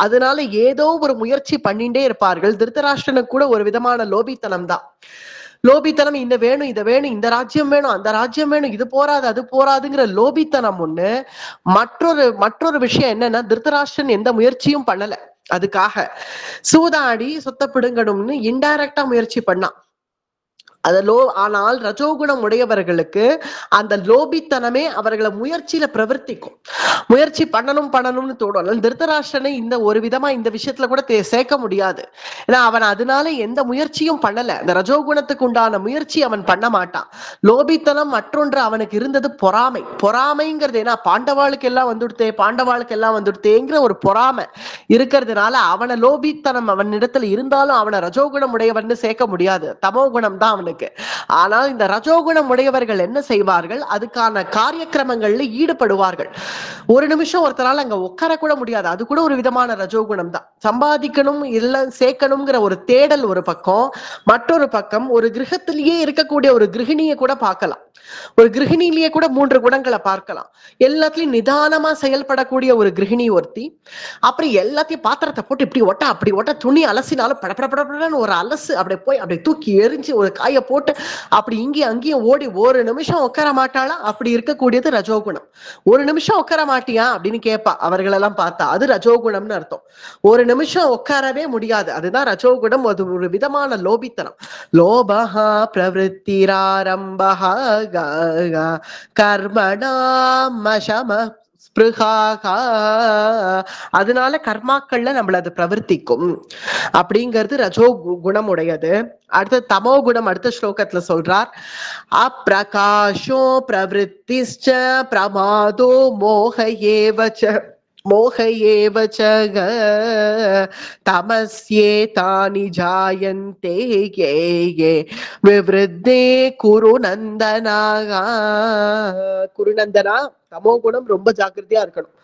அதனால ஏதோ ஒரு முயற்சி பண்ணிட்டே இருப்பார்கள். திருதராஷ்டிரனுக்கு கூட ஒரு விதமான லோபித்தனம் தான். லோபித்தனம், இந்த வேணும் இதை வேணும், இந்த ராஜ்யம் வேணும் அந்த ராஜ்யம் வேணும், இது போராது அது போராதுங்கிற லோபித்தனம் ஒண்ணு. மற்றொரு விஷயம் என்னன்னா, திருதராஷ்டிரன் எந்த முயற்சியும் பண்ணல, அதுக்காக சூதாடி சொத்த பிடுங்கணும்னு இன்டைரக்டா முயற்சி பண்ணான். ஆனால் ரஜோகுணம் உடையவர்களுக்கு அந்த லோபித்தனமே அவர்களை முயற்சியில பிரவர்த்திக்கும். முயற்சி பண்ணணும்னு தோணும். திருதராஷ்டிரனை இந்த ஒரு விதமா இந்த விஷயத்துல கூட சேர்க்க முடியாது. ஏன்னா அவன் அதனால எந்த முயற்சியும் பண்ணல. இந்த ரஜோகுணத்துக்கு உண்டான முயற்சி அவன் பண்ண மாட்டான். லோபித்தனம் மற்றொன்று அவனுக்கு இருந்தது பொறாமைங்கிறது. ஏன்னா பாண்டவாளுக்கு எல்லாம் வந்துடுத்தேங்கிற ஒரு பொறாமை இருக்கிறதுனால அவனை லோபித்தனம் அவனிடத்துல இருந்தாலும் அவனை ரஜோகுணம் உடையவன் சேர்க்க முடியாது. தமோ குணம் தான் அவனுக்கு. ஆனால் இந்த ரஜோகுணம் உடையவர்கள் என்ன செய்வார்கள்? அதுக்கான காரியக்கிரமங்கள்ல ஈடுபடுவார்கள். ஒரு நிமிஷம் ஒருத்தரால் அங்க உட்கார கூட முடியாது. அது கூட ஒரு விதமான ரஜோகுணம் தான். சம்பாதிக்கணும் எல்லாம் சேர்க்கணுங்கிற ஒரு தேடல் ஒரு பக்கம், மற்றொரு பக்கம் ஒரு கிரகத்திலேயே இருக்கக்கூடிய ஒரு கிரகிணியை கூட பார்க்கலாம். ஒரு கிரகிணிலேயே கூட 3 குணங்களை பார்க்கலாம். எல்லாத்துலயும் நிதானமா செயல்படக்கூடிய ஒரு கிரகிணி ஒருத்தி. அப்புறம் எல்லாத்தையும் பாத்திரத்தை போட்டு இப்படி ஒட்ட துணி அலசினாலும் படப்படன்னு ஒரு அலசு அப்படி போய் அப்படி தூக்கி எரிஞ்சு ஒரு காய போட்டு அப்படி இங்கேயும் அங்கேயும் ஓடி ஒரு நிமிஷம் உட்கார மாட்டாளா? அப்படி இருக்கக்கூடியது ரஜோகுணம். ஒரு நிமிஷம் உட்கார மாட்டியா அப்படின்னு கேட்பா. அவர்களெல்லாம் பார்த்தா அது ரஜோகுணம்னு அர்த்தம். ஒரு நிமிஷம் உட்காரவே முடியாது. அதுதான் ரஜோகுணம். அது ஒரு விதமான லோபித்தனம். லோபஹா பிரவருத்திராரம்பஹா கர்மணாமசம அதனால கர்மாக்கள்ல நம்மள அது பிரவர்த்திக்கும் அப்படிங்கிறது ரஜோ குணம் உடையது. அடுத்த தமோ குணம் அடுத்த ஸ்லோகத்துல சொல்றார். அப்ரகாஷோ பிரவருத்திஷ்ச பிரமாதோ மோகயேவச்ச தமஸ்யேதானி ஜாயந்தே யே விவ்ருத்தே குருநந்தனா. தமோ குணம் ரொம்ப ஜாக்கிரதையா இருக்கணும்.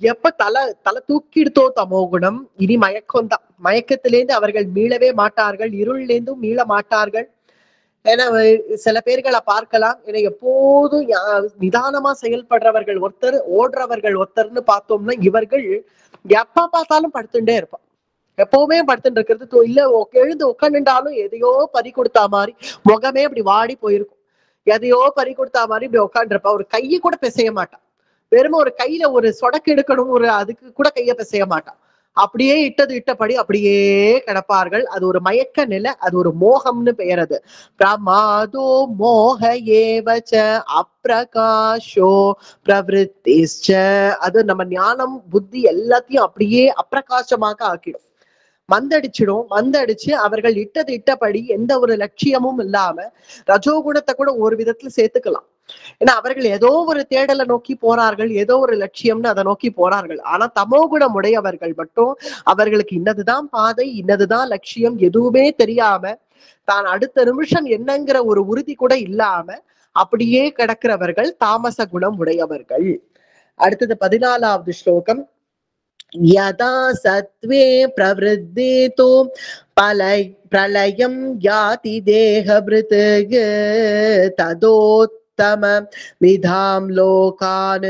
எப்ப தலை தூக்கிடுத்தோ தமோ குணம், இனி மயக்கம் தான். மயக்கத்திலேருந்து அவர்கள் மீளவே மாட்டார்கள், இருளிலேருந்தும் மீள மாட்டார்கள். ஏன்னா சில பேர்களை பார்க்கலாம். ஏன்னா எப்போதும் நிதானமா செயல்படுறவர்கள் ஒருத்தர், ஓடுறவர்கள் ஒருத்தர்னு பார்த்தோம்னா இவர்கள் எப்ப பார்த்தாலும் படுத்துட்டே இருப்பான். எப்பவுமே படுத்துட்டு இருக்கிறது இல்ல. எழுந்து உட்காந்துட்டாலும் எதையோ பறி கொடுத்தா மாதிரி முகமே இப்படி வாடி போயிருக்கும். எதையோ பறி கொடுத்தா மாதிரி இப்படி உட்காந்துருப்பா. ஒரு கையை கூட பிசைய மாட்டான். வெறும் ஒரு கையில ஒரு சொடக்கு எடுக்கணும், ஒரு அதுக்கு கூட கைய பிசைய மாட்டான். அப்படியே இட்டபடி அப்படியே கிடப்பார்கள். அது ஒரு மயக்க நிலை, அது ஒரு மோகம்னு பெயர். அது பிரமாதோ மோக ஏவச்ச அப்ரகாஷோ பிரவருத்திஷ்ச. அது நம்ம ஞானம் புத்தி எல்லாத்தையும் அப்படியே அப்பிரகாசமாக ஆக்கிடும், மந்தடிச்சு அவர்கள் இட்டபடி எந்த ஒரு லட்சியமும் இல்லாம ரஜோகுணத்தை கூட ஒரு விதத்துல சேர்த்துக்கலாம். ஏன்னா அவர்கள் ஏதோ ஒரு தேடலை நோக்கி போறார்கள், ஏதோ ஒரு லட்சியம்னு அதை நோக்கி போறார்கள். ஆனா தமோகுணம் உடையவர்கள் மட்டும் அவர்களுக்கு இன்னதுதான் பாதை, இன்னதுதான் லட்சியம் எதுவுமே தெரியாம, தான் அடுத்த நிமிஷம் என்னங்கிற ஒரு உறுதி கூட இல்லாம அப்படியே கிடக்கிறவர்கள் தாமச குணம் உடையவர்கள். அடுத்தது 14வது ஸ்லோகம். யதா சத்வே பிரவருத்தே தோ பிரளயம் யாதி தேஹப்ருத் ததோத்தம விதாம் லோகான்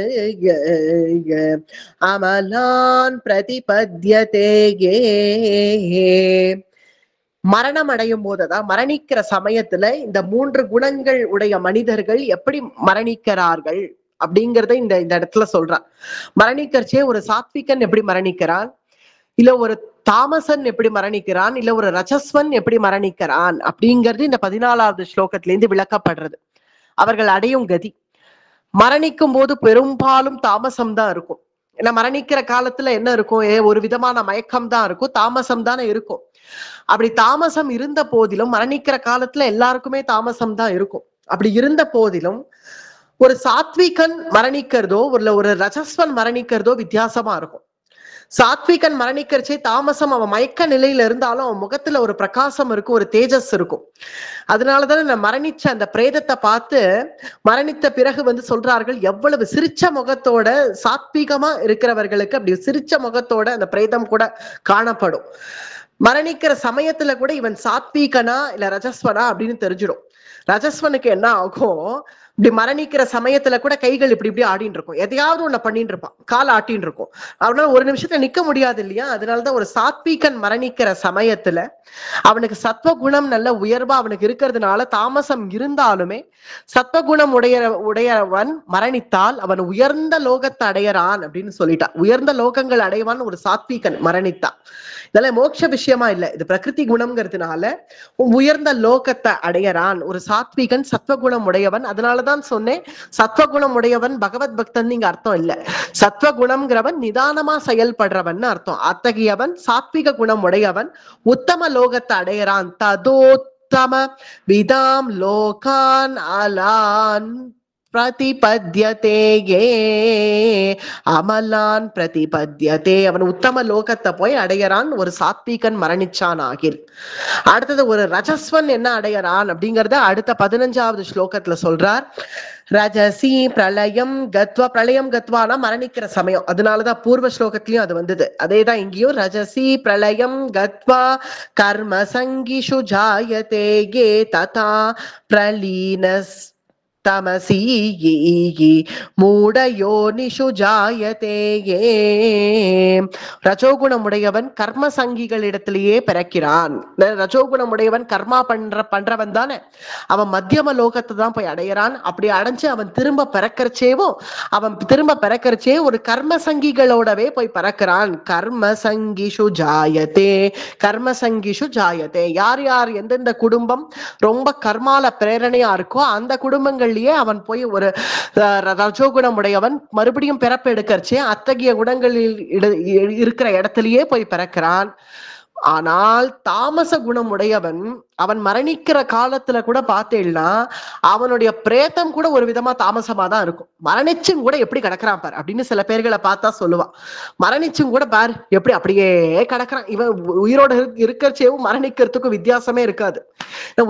அமலான் பிரதிபத்யதே. மரணம் அடையும் போதுதான், மரணிக்கிற சமயத்துல இந்த 3 குணங்கள் உடைய மனிதர்கள் எப்படி மரணிக்கிறார்கள் அப்படிங்கறத இந்த இடத்துல சொல்றான். மரணிக்கிறச்சே ஒரு சாத்விகன் எப்படி மரணிக்கிறான், இல்ல ஒரு தாமசன் எப்படி மரணிக்கிறான், இல்ல ஒரு ரஜஸ்வன் எப்படி மரணிக்கிறான் அப்படிங்கிறது இந்த 14வது ஸ்லோகத்திலேருந்து விளக்கப்படுறது. அவர்கள் அடையும் கதி. மரணிக்கும் போது பெரும்பாலும் தாமசம் தான் இருக்கும். ஏன்னா மரணிக்கிற காலத்துல என்ன இருக்கும்? ஒரு விதமான மயக்கம் தான் இருக்கும், தாமசம் தானே இருக்கும். அப்படி தாமசம் இருந்த போதிலும், மரணிக்கிற காலத்துல எல்லாருக்குமே தாமசம் தான் இருக்கும். அப்படி இருந்த போதிலும் ஒரு சாத்விகன் மரணிக்கிறதோ ஒரு ரஜஸ்வன் மரணிக்கிறதோ வித்தியாசமா இருக்கும். சாத்விகன் மரணிக்கிறச்சே தாமசம் அவன் மயக்க நிலையில இருந்தாலும் அவன் முகத்துல ஒரு பிரகாசம் இருக்கும், ஒரு தேஜஸ் இருக்கும். அதனாலதான் நான் மரணிச்ச அந்த பிரேதத்தை பார்த்து மரணித்த பிறகு சொல்றார்கள், எவ்வளவு சிரிச்ச முகத்தோட சாத்விகமா இருக்கிறவர்களுக்கு அப்படி சிரிச்ச முகத்தோட அந்த பிரேதம் கூட காணப்படும். மரணிக்கிற சமயத்துல கூட இவன் சாத்வீகனா இல்ல ரஜஸ்வனா அப்படின்னு தெரிஞ்சிடும். ரஜஸ்வனுக்கு என்ன ஆகும்? இப்படி மரணிக்கிற சமயத்துல கூட கைகள் இப்படி இப்படி ஆடின்னு இருக்கும், எதையாவது ஒண்ணு பண்ணிட்டு இருப்பான், கால் ஆட்டின்னு இருக்கும். அவனால ஒரு நிமிஷத்துல நிக்க முடியாது இல்லையா? அதனாலதான் ஒரு சாத்வீகன் மரணிக்கிற சமயத்துல அவனுக்கு சத்வகுணம் நல்ல உயர்வா அவனுக்கு இருக்கிறதுனால தாமசம் இருந்தாலுமே சத்வகுணம் உடையவன் மரணித்தால் அவன் உயர்ந்த லோகத்தை அடையறான் அப்படின்னு சொல்லிட்டான். உயர்ந்த லோகங்கள் அடைவான் ஒரு சாத்வீகன் மரணித்தான். இதெல்லாம் மோட்ச விஷயமா இல்ல, இது பிரகிருதி குணம்ங்கிறதுனால உயர்ந்த லோகத்தை அடையறான் ஒரு சாத்வீகன், சத்வகுணம் உடையவன். அதனாலதான் சொன்னேன் சத்வகுணம் உடையவன் பகவத் பக்தன் இங்க அர்த்தம் இல்ல, சத்வகுணம்ங்கிறவன் நிதானமா செயல்படுறவன் அர்த்தம். அத்தகையவன் சாத்விக குணம் உடையவன் உத்தம லோகத்தை அடையறான். ததோத்தம விதாம் லோகான் அலான் பிரதிபத்யதே ஏ அமலான் பிரதிபத்யதே, அவன் உத்தம லோகத்தை போய் அடையறான் ஒரு சாத்வீகன் மரணிச்சான் ஆகில். அடுத்தது ஒரு ரஜஸ்வன் என்ன அடையறான் அப்படிங்கறத அடுத்த 15வது ஸ்லோகத்துல சொல்றார். ரஜசி பிரளயம் கத்வா, பிரளயம் கத்வானா மரணிக்கிற சமயம், அதனாலதான் பூர்வ ஸ்லோகத்திலயும் அது வந்தது. அதேதான் இங்கேயும் ரஜசி பிரளயம் கத்வா கர்ம சங்கிஷு ஜாயதே யே ததா பிரலீனஸ் தமசி மூடயோனிஷு ஜாயதே யே. ரஜோகுணமுடையவன் கர்ம சங்கிகளிடத்திலேயே பிறக்கிறான். ரஜோகுணமுடையவன் கர்மா பண்றவன் தானே, அவன் மத்தியம லோகத்தை தான் போய் அடையறான். அப்படி அடைஞ்சு அவன் திரும்ப பிறக்கிறச்சே ஒரு கர்ம சங்கிகளோடவே போய் பிறக்கிறான். கர்ம சங்கிஷு ஜாயதே, கர்ம சங்கிஷு ஜாயதே, யார் யார் எந்தெந்த குடும்பம் ரொம்ப கர்மால பிரேரணையா இருக்கோ அந்த குடும்பங்கள் அவன் போய் ஒரு ரஜோகுணம் உடையவன் மறுபடியும் பிறப்பு எடுக்கறச்சே அத்தகைய குணங்களில் இருக்கிற இடத்திலேயே போய் பிறக்கிறான். ஆனால் தாமச குணம் உடையவன் அவன் மரணிக்கிற காலத்துல கூட பார்த்தேன்னா அவனுடைய பிரேத்தம் கூட ஒரு விதமா தாமசமா தான் இருக்கும். மரணிச்சும் கூட எப்படி கிடக்குறான் பார் அப்படின்னு சில பேர்களை பார்த்தா சொல்லுவான். மரணிச்சும் கூட பார் எப்படி அப்படியே கிடக்குறான், இவன் உயிரோட இருக்கிறச்சேவும் மரணிக்கிறதுக்கும் வித்தியாசமே இருக்காது.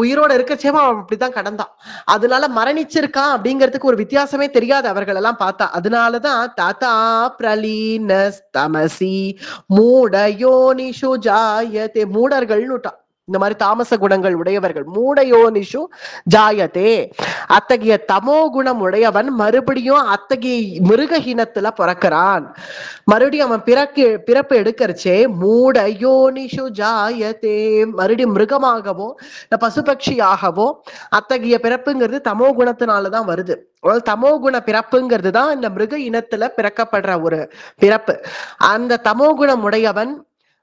உயிரோட இருக்கிறச்சேவும் அவன் அப்படிதான் கடந்தான். அதனால மரணிச்சிருக்கான் அப்படிங்கிறதுக்கு ஒரு வித்தியாசமே தெரியாது அவர்கள் எல்லாம் பார்த்தா. அதனாலதான் ததா பிரலீனஸ் தமசி மூடயோனிஷு ஜாயதே, மூடர்கள்னுட்டான் இந்த மாதிரி தாமச குணங்கள் உடையவர்கள். மூடயோனிஷு ஜாயதே, அத்தகைய தமோ குணம் உடையவன் மறுபடியும் அத்தகைய மிருகஹீனத்துல பிறக்கிறான். மறுபடியும் அவன் பிறப்பு எடுக்கிறச்சே மூடயோனிஷு ஜாயதே, மறுபடியும் மிருகமாகவோ பசுபக்ஷியாகவோ அத்தகைய பிறப்புங்கிறது தமோ குணத்தினாலதான் வருது. தமோ குண பிறப்புங்கிறது தான் இந்த மிருக இனத்துல பிறக்கப்படுற ஒரு பிறப்பு. அந்த தமோ குணம் உடையவன்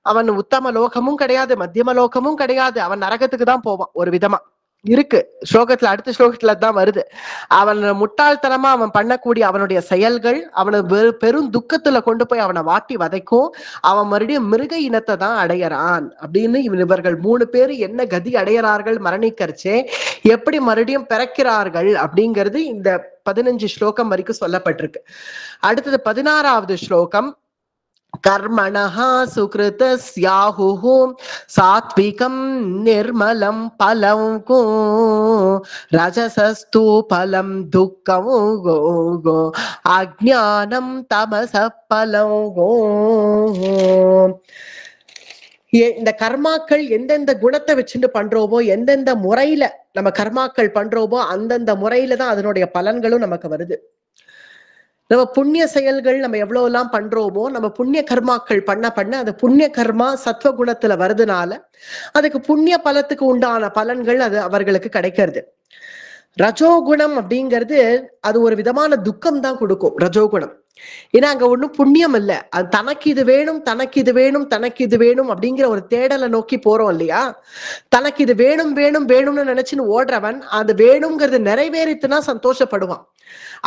அவன் உத்தம லோகமும் கிடையாது, மத்தியம லோகமும் கிடையாது, அவன் நரகத்துக்கு தான் போவான். ஒரு விதமா இருக்கு ஸ்லோகத்துல, அடுத்த ஸ்லோகத்துல தான் வருது. அவன் முட்டாள்தனமா அவன் பண்ணக்கூடிய அவனுடைய செயல்கள் அவனை பெரும் துக்கத்துல கொண்டு போய் அவனை வாட்டி வதைக்கும். அவன் மறுபடியும் மிருக இனத்தை தான் அடையறான் அப்படின்னு இவர்கள் 3 பேரு என்ன கதி அடையறார்கள் மரணிக்கரிச்சே, எப்படி மறுபடியும் பிறக்கிறார்கள் அப்படிங்கிறது இந்த 15 ஸ்லோகம் வரைக்கும் சொல்லப்பட்டிருக்கு. அடுத்தது 16வது ஸ்லோகம். கர்மணஹ சுக்ருதஸ்யாஹு சாத்விகம் நிர்மலம் பலம் கோ ரஜசஸ்து பலம் துக்கம் கோ அஜ்ஞானம் தமஸ பலம் கோ. இந்த கர்மாக்கள் எந்தெந்த குணத்தை வச்சுட்டு பண்றோமோ, எந்தெந்த முறையில நம்ம கர்மாக்கள் பண்றோமோ அந்தந்த முறையில தான் அதனுடைய பலன்களும் நமக்கு வருது. நம்ம புண்ணிய செயல்கள் நம்ம எவ்வளவு எல்லாம் பண்றோமோ, நம்ம புண்ணிய கர்மாக்கள் பண்ண அது புண்ணிய கர்மா சத்வகுணத்துல வருதுனால அதுக்கு புண்ணிய பலத்துக்கு உண்டான பலன்கள் அது அவர்களுக்கு கிடைக்கிறது. ரஜோகுணம் அப்படிங்கிறது அது ஒரு விதமான துக்கம் தான் கொடுக்கும் ரஜோகுணம். ஏன்னா அங்க ஒண்ணும் புண்ணியம் இல்ல, அது தனக்கு இது வேணும் தனக்கு இது வேணும் தனக்கு இது வேணும் அப்படிங்கிற ஒரு தேடலை நோக்கி போறோம் இல்லையா. தனக்கு இது வேணும் வேணும் வேணும்னு நினைச்சுன்னு ஓடுறவன் அது வேணுங்கிறது நிறைவேறித்துனா சந்தோஷப்படுவான்.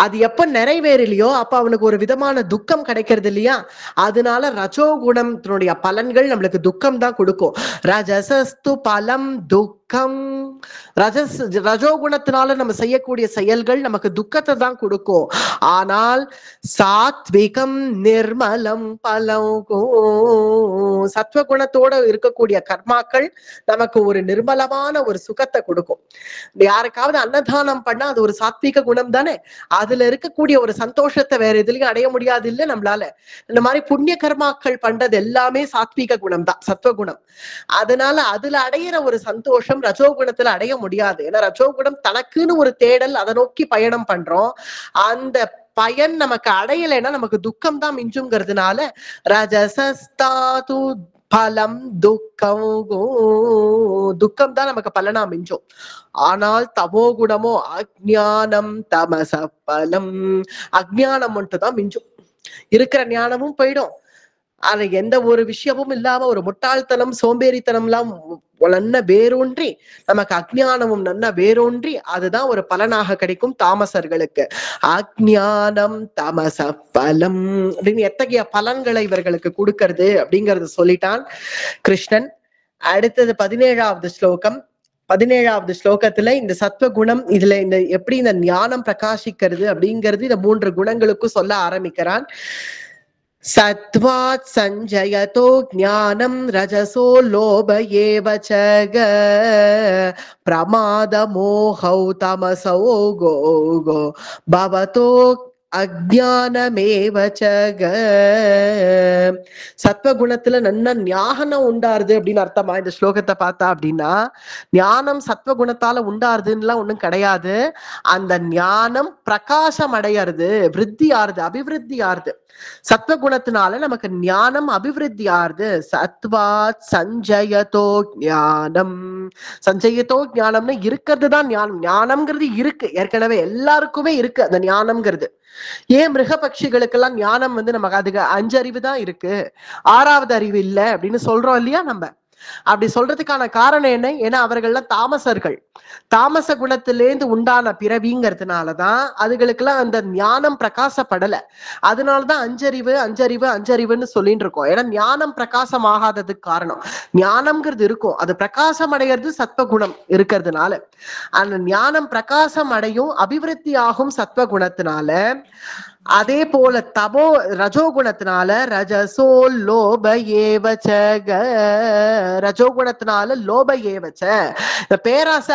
அது எப்ப நிறைவேறலையோ அப்ப அவனுக்கு ஒரு விதமான துக்கம் கிடைக்கிறது இல்லையா. அதனால ரஜோகுணத்தினுடைய பலன்கள் நம்மளுக்கு துக்கம் தான் கொடுக்கும். ரஜசஸ்து பலம் துக்கம், ரஜோகுணத்தினால நம்ம செய்யக்கூடிய செயல்கள் நமக்கு துக்கத்தை தான் கொடுக்கும். ஆனால் சாத்விகம் நிர்மலம் பலங்கோ. சத்வகுணத்தோட இருக்கக்கூடிய கர்மாக்கள் நமக்கு ஒரு நிர்மலமான ஒரு சுகத்தை கொடுக்கும். யாருக்காவது அன்னதானம் பண்ணா அது ஒரு சாத்விக குணம் தானே. அதுல இருக்கக்கூடிய ஒரு சந்தோஷத்தை வேற எதுலயும் அடைய முடியாது இல்ல நம்மளால. இந்த மாதிரி புண்ணிய கர்மாக்கள் பண்றது எல்லாமே சாத்விக குணம் தான், சத்வகுணம். அதனால அதுல அடையிற ஒரு சந்தோஷம் ரஜோகுணத்துல அடைய முடியாது. ஏன்னா ரஜோகுணம் தனக்குன்னு ஒரு தேடல், அதை நோக்கி பயணம் பண்றோம். அந்த பயன் நமக்கு அடையலைன்னா நமக்கு துக்கம் தான் மிஞ்சுங்கிறதுனால ரஜசஸ்தாது பலம் துக்கம், துக்கம் தான் நமக்கு பலனா மிஞ்சும். ஆனால் தமோ குணமோ அஜ்ஞானம் தமச பலம், அஜ்ஞானம் மட்டும் தான் மிஞ்சும். இருக்கிற ஞானமும் போயிடும். அது எந்த ஒரு விஷயமும் இல்லாம ஒரு முட்டாள்தனம் சோம்பேறித்தனம் எல்லாம் நன்ன வேரூன்றி நமக்கு அஜ்ஞானமும் நன்ன வேரூன்றி அதுதான் ஒரு பலனாக கிடைக்கும் தாமசர்களுக்கு. அஜ்ஞானம் தமச பலம் அப்படின்னு எத்தகைய பலன்களை இவர்களுக்கு கொடுக்கறது அப்படிங்கறது சொல்லிட்டான் கிருஷ்ணன். அடுத்தது 17வது ஸ்லோகம். 17வது ஸ்லோகத்துல இந்த சத்வகுணம், இதுல இந்த எப்படி இந்த ஞானம் பிரகாசிக்கிறது அப்படிங்கிறது இந்த 3 குணங்களுக்கும் சொல்ல ஆரம்பிக்கிறான். சத்வாத் சஞ்சயதோ ஞானம் ரஜசோ லோப ஏவ ச பிரமாத மோஹௌ தமசோ கோ கோ பவதோ அஜ்ஞானமேவ ச. சத்வகுணத்துல நல்ல ஞானம் உண்டாருது அப்படின்னு அர்த்தமா இந்த ஸ்லோகத்தை பார்த்தா? அப்படின்னா ஞானம் சத்வகுணத்தால உண்டாருதுன்னுலாம் ஒண்ணும் கிடையாது. அந்த ஞானம் பிரகாசம் அடையிறது, விருத்தி ஆறுது, அபிவிருத்தி ஆறுது. சத்வகுணத்தினால நமக்கு ஞானம் அபிவிருத்தி ஆறுது. சத்வாத் சஞ்சயதோ ஞானம். சஞ்சயத்தோ ஞானம்னு இருக்கிறது தான் ஞானம். ஞானம்ங்கிறது இருக்கு, ஏற்கனவே எல்லாருக்குமே இருக்கு அந்த ஞானம்ங்கிறது. ஏன் மிருக பட்சிகளுக்கெல்லாம் ஞானம் நமக்கு அதுக்கு 5 அறிவு தான் இருக்கு, 6வது அறிவு இல்லை அப்படின்னு சொல்றோம் இல்லையா? நம்ம அப்படி சொல்றதுக்கான காரணம் என்ன? ஏன்னா அவர்கள்லாம் தாமசர்கள். தாமச குணத்திலேந்து உண்டான பிறவிங்கிறதுனாலதான் அதுகளுக்கெல்லாம் அந்த ஞானம் பிரகாசப்படல. அதனாலதான் 5 அறிவு 5 அறிவு 5 அறிவுன்னு சொல்லிட்டு இருக்கோம். ஏன்னா ஞானம் பிரகாசம் ஆகாததுக்கு காரணம், ஞானம்ங்கிறது இருக்கும், அது பிரகாசம் அடைகிறது சத்வகுணம் இருக்கிறதுனால. அந்த ஞானம் பிரகாசம் அடையும், அபிவிருத்தி ஆகும் சத்வகுணத்தினால. அதே போல தமோ ரஜோகுணத்தினால ரஜசோ லோப ஏவச்ச, ரஜோகுணத்தினால லோப ஏவச்ச, இந்த பேராசை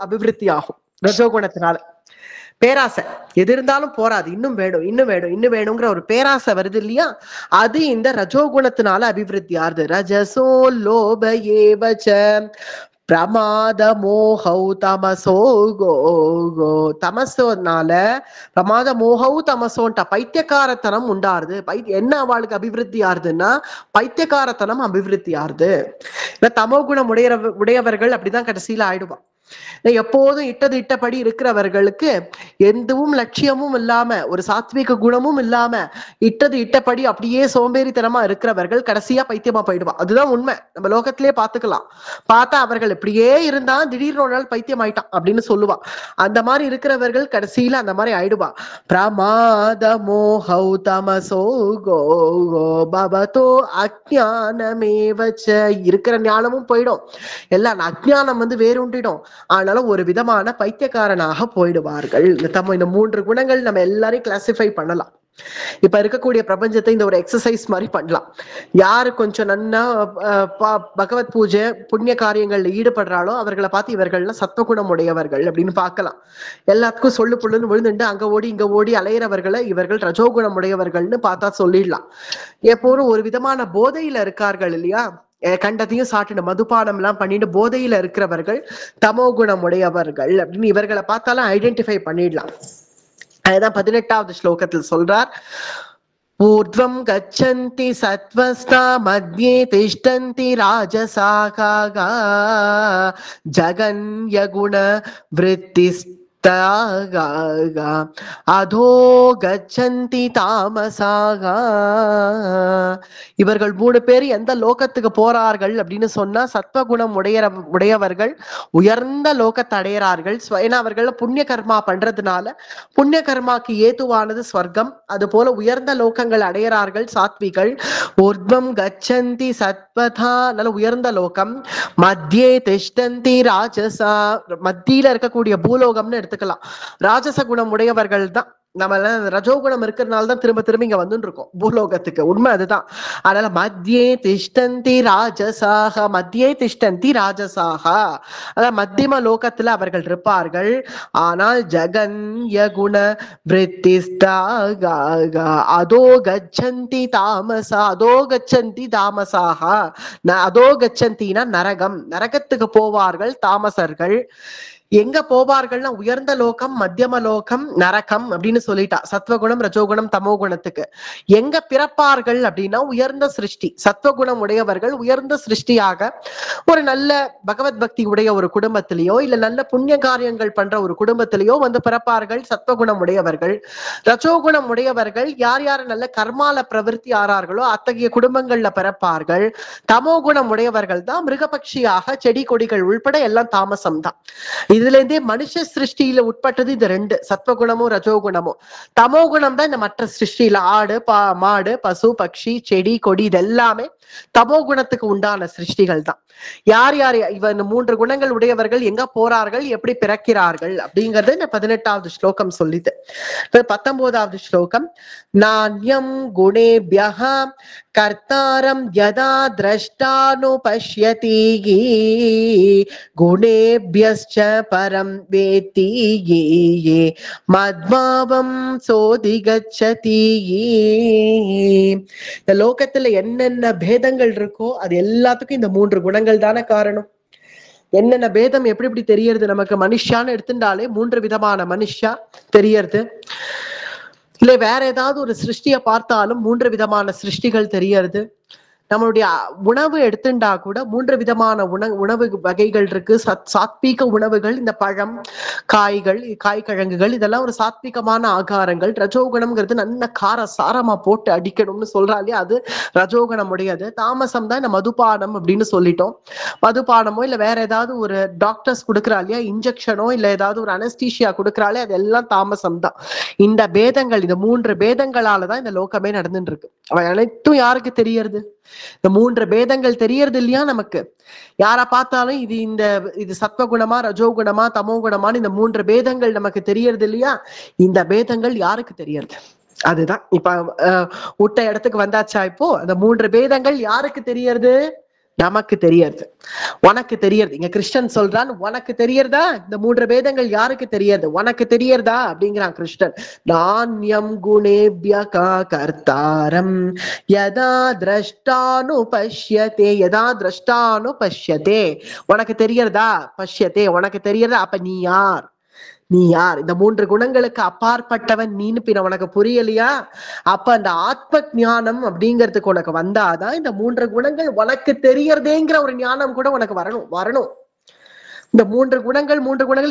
அபிவிருத்தி ஆகும். ரஜோகுணத்தினால பேராசை எது இருந்தாலும் போராது, இன்னும் வேணும் இன்னும் வேணும் இன்னும் வேணுங்கிற ஒரு பேராசை வருது இல்லையா? அது இந்த ரஜோகுணத்தினால அபிவிருத்தி ஆறுது. ரஜசோ லோப ஏவச்ச பிரமாத மோஹௌ தமசோ கோ கோ. தமசோனால பிரமாத மோஹௌ தமசோன்ட்ட பைத்தியக்காரத்தனம் உண்டாருது. என்ன அவளுக்கு அபிவிருத்தி ஆறுதுன்னா பைத்தியக்காரத்தனம் அபிவிருத்தி ஆறுது. தமோ குணம் உடையவர்கள் அப்படிதான் கடைசியில ஆயிடுவான். எப்போதும் இட்டது இட்டபடி இருக்கிறவர்களுக்கு எந்தவும் லட்சியமும் இல்லாம, ஒரு சாத்விக குணமும் இல்லாம இட்டது இட்டபடி அப்படியே சோம்பேறித்தனமா இருக்கிறவர்கள் கடைசியா பைத்தியமா போயிடுவான். அதுதான் உண்மை. நம்ம லோகத்திலே பாத்துக்கலாம். பார்த்தா அவர்கள் இப்படியே இருந்தா திடீர்னு ஒரு நாள் பைத்தியம் ஆயிட்டான் அப்படின்னு சொல்லுவான். அந்த மாதிரி இருக்கிறவர்கள் கடைசியில அந்த மாதிரி ஆயிடுவா. பிரமாத மோஹௌ தமசோ கோ கோ பவதோ அஜ்ஞானமேவச்ச. இருக்கிற ஞானமும் போயிடும், எல்லாம் அஜ்ஞானம் வேறுண்டிடும். ஆனாலும் ஒரு விதமான பைத்தியக்காரனாக போயிடுவார்கள். இந்த 3 குணங்கள் நம்ம எல்லாரையும் கிளாசிஃபை பண்ணலாம். இப்ப இருக்கக்கூடிய பிரபஞ்சத்தை இந்த ஒரு எக்ஸசைஸ் மாதிரி பண்ணலாம். யாரு கொஞ்சம் நன்னா பகவத் பூஜை புண்ணிய காரியங்கள்ல ஈடுபடுறாளோ அவர்களை பார்த்து இவர்கள்லாம் சத்வகுணம் உடையவர்கள் அப்படின்னு பார்க்கலாம். எல்லாத்துக்கும் சொல்லு புள்ளுன்னு விழுந்துட்டு அங்க ஓடி இங்க ஓடி அலையிறவர்களை இவர்கள் ரஜோகுணம் உடையவர்கள்னு பார்த்தா சொல்லிடலாம். எப்போதும் ஒரு விதமான போதையில இருக்கார்கள் இல்லையா? கண்டத்தையும் சாப்பிட்டு மதுபானம் எல்லாம் பண்ணிட்டு போதையில இருக்கிறவர்கள் தமோ குணம் உடையவர்கள் அப்படின்னு இவர்களை பார்த்தாலும் ஐடென்டிஃபை பண்ணிடலாம். அதுதான் 18வது ஸ்லோகத்தில் சொல்றார். ஊர்த்வம் கச்சந்தி சத்வஸ்தா மத்யே திஷ்டந்தி ராஜசாகா ஜகன்யகுண விருத்தி அதோ கச்சந்தி தாமசாகா. இவர்கள் 3 பேர் எந்த லோகத்துக்கு போறார்கள் அப்படின்னு சொன்னா சத்வகுணம் உடையவர்கள் உயர்ந்த லோகத்தை அடையிறார்கள். ஏன்னா அவர்கள் புண்ணிய கர்மா பண்றதுனால புண்ணிய கர்மாக்கு ஏதுவானது ஸ்வர்க்கம். அது போல உயர்ந்த லோகங்கள் அடையிறார்கள் சாத்விகள். ஊர்த்வம் கச்சந்தி சத்வதா, நல்ல உயர்ந்த லோகம். மத்தியே திஷ்டந்தி ராஜசா, மத்தியில இருக்கக்கூடிய பூலோகம்னு எடுத்துக்கலாம். ராஜச குணம் உடையவர்கள் தான் நம்ம ரஜோகுணம் இருக்கிறதுனால தான் திரும்ப திரும்ப இங்க வந்துட்டு இருக்கோம் பூலோகத்துக்கு. உண்மை அதுதான். அதனால மத்தியே திஷ்டந்தி ராஜசாக, மத்தியே திஷ்டந்தி ராஜசாக, அதாவது மத்தியம லோகத்துல அவர்கள் இருப்பார்கள். ஆனால் ஜகன்ய குண அதோ கச்சந்தி தாமசா, அதோ கச்சந்தி தாமசாக, அதோ கச்சந்தினா நரகம், நரகத்துக்கு போவார்கள் தாமசர்கள். எங்க போவார்கள்னா உயர்ந்த லோகம், மத்தியம லோகம், நரகம் அப்படின்னு சொல்லிட்டா. சத்வகுணம் ரஜோகுணம் தமோ குணத்துக்கு எங்க பிறப்பார்கள் அப்படின்னா உயர்ந்த சிருஷ்டி. சத்வகுணம் உடையவர்கள் உயர்ந்த சிருஷ்டியாக ஒரு நல்ல பகவத் பக்தி உடைய ஒரு குடும்பத்திலேயோ இல்ல நல்ல புண்ணிய காரியங்கள் பண்ற ஒரு குடும்பத்திலேயோ வந்து பிறப்பார்கள் சத்வகுணம் உடையவர்கள். ரஜோகுணம் உடையவர்கள் யார் யார் நல்ல கர்மால பிரவிற்த்தி ஆறார்களோ அத்தகைய குடும்பங்கள்ல பிறப்பார்கள். தமோ குணம் உடையவர்கள் தான் மிருகபக்ஷியாக செடி கொடிகள் உள்பட எல்லாம் தாமசம் தான். இதுல இருந்தே மனுஷ சிருஷ்டியில உட்பட்டது இது ரெண்டு, சத்வகுணமும் ரஜோகுணமும். தமோ குணம் தான் இந்த மற்ற சிருஷ்டியில ஆடு மாடு பசு பட்சி செடி கொடி இதெல்லாமே தமோ குணத்துக்கு உண்டான சிருஷ்டிகள் தான். யார் யார் இந்த 3 குணங்கள் உடையவர்கள் எங்க போறார்கள், எப்படி பிறக்கிறார்கள் அப்படிங்கறது இந்த 18வது ஸ்லோகம் சொல்லிது. 19வது ஸ்லோகம் நான்யம் குணேப்யஹ கர்த்தாரம் யதா திரஷ்டானுபஷ்யதி குணேப்யஸ்ச பரம் வேத்தி மத்பாவம் சோதிகச்சதி. இந்த லோகத்துல என்னென்ன பேதங்கள் இருக்கோ அது எல்லாத்துக்கும் இந்த 3 குணங்கள் தானே காரணம். என்னென்ன பேதம் எப்படி எப்படி தெரியறது நமக்கு? மனுஷான்னு எடுத்துட்டாலே 3 விதமான மனுஷா தெரியறது. இல்ல வேற ஏதாவது ஒரு சிருஷ்டியை பார்த்தாலும் 3 விதமான சிருஷ்டிகள் தெரியறது. நம்மளுடைய உணவு எடுத்துட்டா கூட 3 விதமான உணவு வகைகள் இருக்கு. சாத்வீக உணவுகள், இந்த பழம் காய்கள் காய்கிழங்குகள் இதெல்லாம் ஒரு சாத்வீகமான ஆகாரங்கள். ரஜோகுணம்ங்கிறது நல்ல கார சாரமா போட்டு அடிக்கணும்னு சொல்றா இல்லையா, அது ரஜோகுணம் உடையது. தாமசம் தான் இந்த மதுபானம் அப்படின்னு சொல்லிட்டோம். மதுபானமோ இல்ல வேற ஏதாவது ஒரு டாக்டர்ஸ் கொடுக்குறா இல்லையா இன்ஜெக்ஷனோ இல்ல ஏதாவது ஒரு அனஸ்தீஷியா கொடுக்குறாலே அதெல்லாம் தாமசம் தான். இந்த பேதங்கள், இந்த 3 பேதங்களாலதான் இந்த லோகமே நடந்துட்டு இருக்கு. அவ அனைத்தும் யாருக்கு தெரியறது? இந்த 3 பேதங்கள் தெரியறது இல்லையா நமக்கு? யார பார்த்தாலும் இது சத்வகுணமா ரஜோகுணமா தமோ குணமான்னு இந்த 3 பேதங்கள் நமக்கு தெரியறது இல்லையா? இந்த பேதங்கள் யாருக்கு தெரியறது? அதுதான் இப்ப விட்ட இடத்துக்கு வந்தாச்சா. இப்போ அந்த 3 பேதங்கள் யாருக்கு தெரியறது? நமக்கு தெரியறது, உனக்கு தெரியறது. இங்க கிருஷ்ணன் சொல்றான், உனக்கு தெரியறதா? இந்த 3 பேதங்கள் யாருக்கு தெரியறது? உனக்கு தெரியறதா அப்படிங்கிறான் கிருஷ்ணன். நான்யம் குணேப்ய கர்த்தாரம் யதா திரஷ்டானு பஷ்யதே, யதா திரஷ்டானு பஷ்யதே. உனக்கு தெரியறதா? பஷ்யதே, உனக்கு தெரியறதா? அப்ப நீ யார்? நீ யார்? இந்த 3 குணங்களுக்கு அப்பாற்பட்டவன் நீன்னு பின்ன உனக்கு புரியலையா? அப்ப அந்த ஆத்ம ஞானம் அப்படிங்கிறதுக்கு உனக்கு வந்தாதான் இந்த 3 குணங்கள் உனக்கு தெரியறதேங்கிற ஒரு ஞானம் கூட உனக்கு வரணும். இந்த 3 குணங்கள்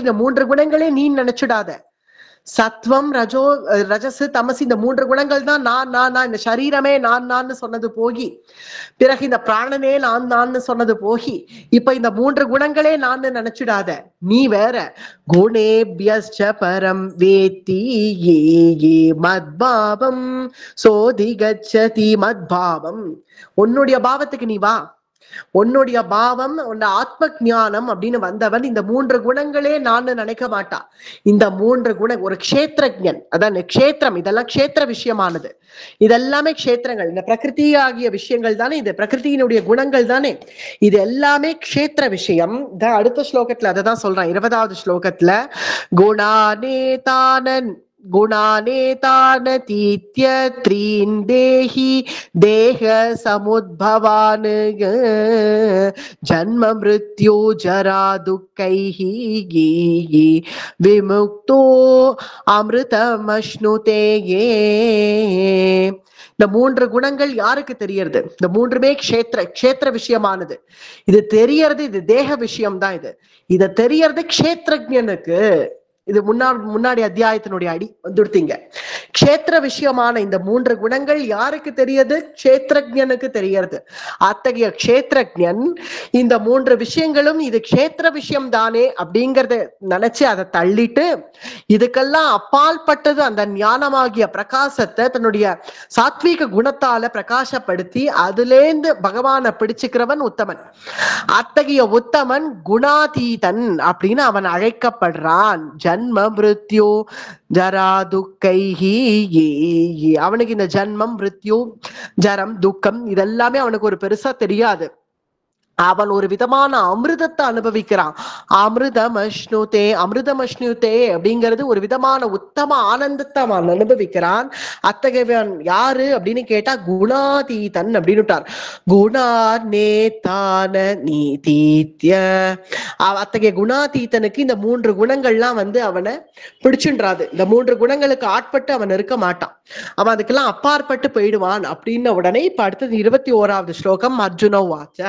இந்த 3 குணங்களே நீ நினைச்சுடாத. சத்வம் ரஜசு தமசு இந்த 3 குணங்கள் தான் நான் இந்த சரீரமே நான் சொன்னது போகி, பிறகு இந்த பிராணனே நான் சொன்னது போகி, இப்ப இந்த 3 குணங்களே நான் நினைச்சிடாத. நீ வேற. குணேப்யஸ்ச பரம் வேத்தி மத்பாவம் சோதிகச்சதி. மத்பாவம், உன்னுடைய பாவத்துக்கு நீ வா. உன்னுடைய பாவம் உன் ஆத்ம ஞானம் அப்படின்னு வந்தவன் இந்த 3 குணங்களே நான் நினைக்க மாட்டா. இந்த 3 குணம் ஒரு க்ஷேத்திரஜன், அதான் க்ஷேத்திரம். இதெல்லாம் க்ஷேத்திர விஷயமானது. இதெல்லாமே க்ஷேத்திரங்கள், இந்த பிரகிருதி ஆகிய விஷயங்கள் தானே, இது பிரகிருதியினுடைய குணங்கள் தானே. இது எல்லாமே க்ஷேத்திர விஷயம் தான். அடுத்த ஸ்லோகத்துல அதை தான் சொல்றான். 20வது ஸ்லோகத்துல குணானேதானன் குணானேதானதீத்ய த்ரீன் தேஹி தேஹ சமுத்பவான் ஜன்ம மிருத்யு ஜரா துக்கைஹி விமுக்தோ அமிர்தமஷ்ணுதே. இந்த 3 குணங்கள் யாருக்கு தெரியறது? இந்த 3மே க்ஷேத்திர விஷயமானது. இது தெரியறது, இது தேக விஷயம் தான். இதை தெரியறது க்ஷேத்திரஜனுக்கு. இது முன்னாடி அத்தியாயத்தினுடைய அடி வந்துடுத்தீங்க. க்ஷேத்திர விஷயமான இந்த 3 குணங்கள் யாருக்கு தெரியுது? க்ஷேத்திரஜனுக்கு தெரியறது. அத்தகைய க்ஷேத்திரஜன் இந்த 3 விஷயங்களும் இது க்ஷேத்திர விஷயம் தானே அப்படிங்கறத நினைச்சு அதை தள்ளிட்டு இதுக்கெல்லாம் அப்பால்பட்டது அந்த ஞானமாகிய பிரகாசத்தை தன்னுடைய சாத்வீக குணத்தால பிரகாசப்படுத்தி அதுலேந்து பகவானை பிடிச்சுக்கிறவன் உத்தமன். அத்தகைய உத்தமன் குணாதீதன் அப்படின்னு அவன் அழைக்கப்படுறான். ஜன்ம மிருத்யு ஜரா துக்கைஹி, அவனுக்கு இந்த ஜன்மம் மிருத்யு ஜரம் துக்கம் இதெல்லாமே அவனுக்கு ஒரு பெருசா தெரியாது. அவன் ஒரு விதமான அமிர்தத்தை அனுபவிக்கிறான். அமிர்தமஷ்ணுதே அப்படிங்கிறது ஒரு விதமான உத்தம ஆனந்தத்தை அவன் அனுபவிக்கிறான். அத்தகையவன் யாரு அப்படின்னு கேட்டா குணாதீதன் அப்படின்னுட்டார். குணாநேதான நீதீத்ய, அத்தகைய குணாதீதனுக்கு இந்த 3 குணங்கள்லாம் அவனை பிடிச்சுன்றாது. இந்த 3 குணங்களுக்கு ஆட்பட்டு அவன் இருக்க மாட்டான். அவன் அதுக்கெல்லாம் அப்பாற்பட்டு போயிடுவான் அப்படின்ன உடனே இப்ப அடுத்தது 21வது ஸ்லோகம். அர்ஜுன வாச்ச,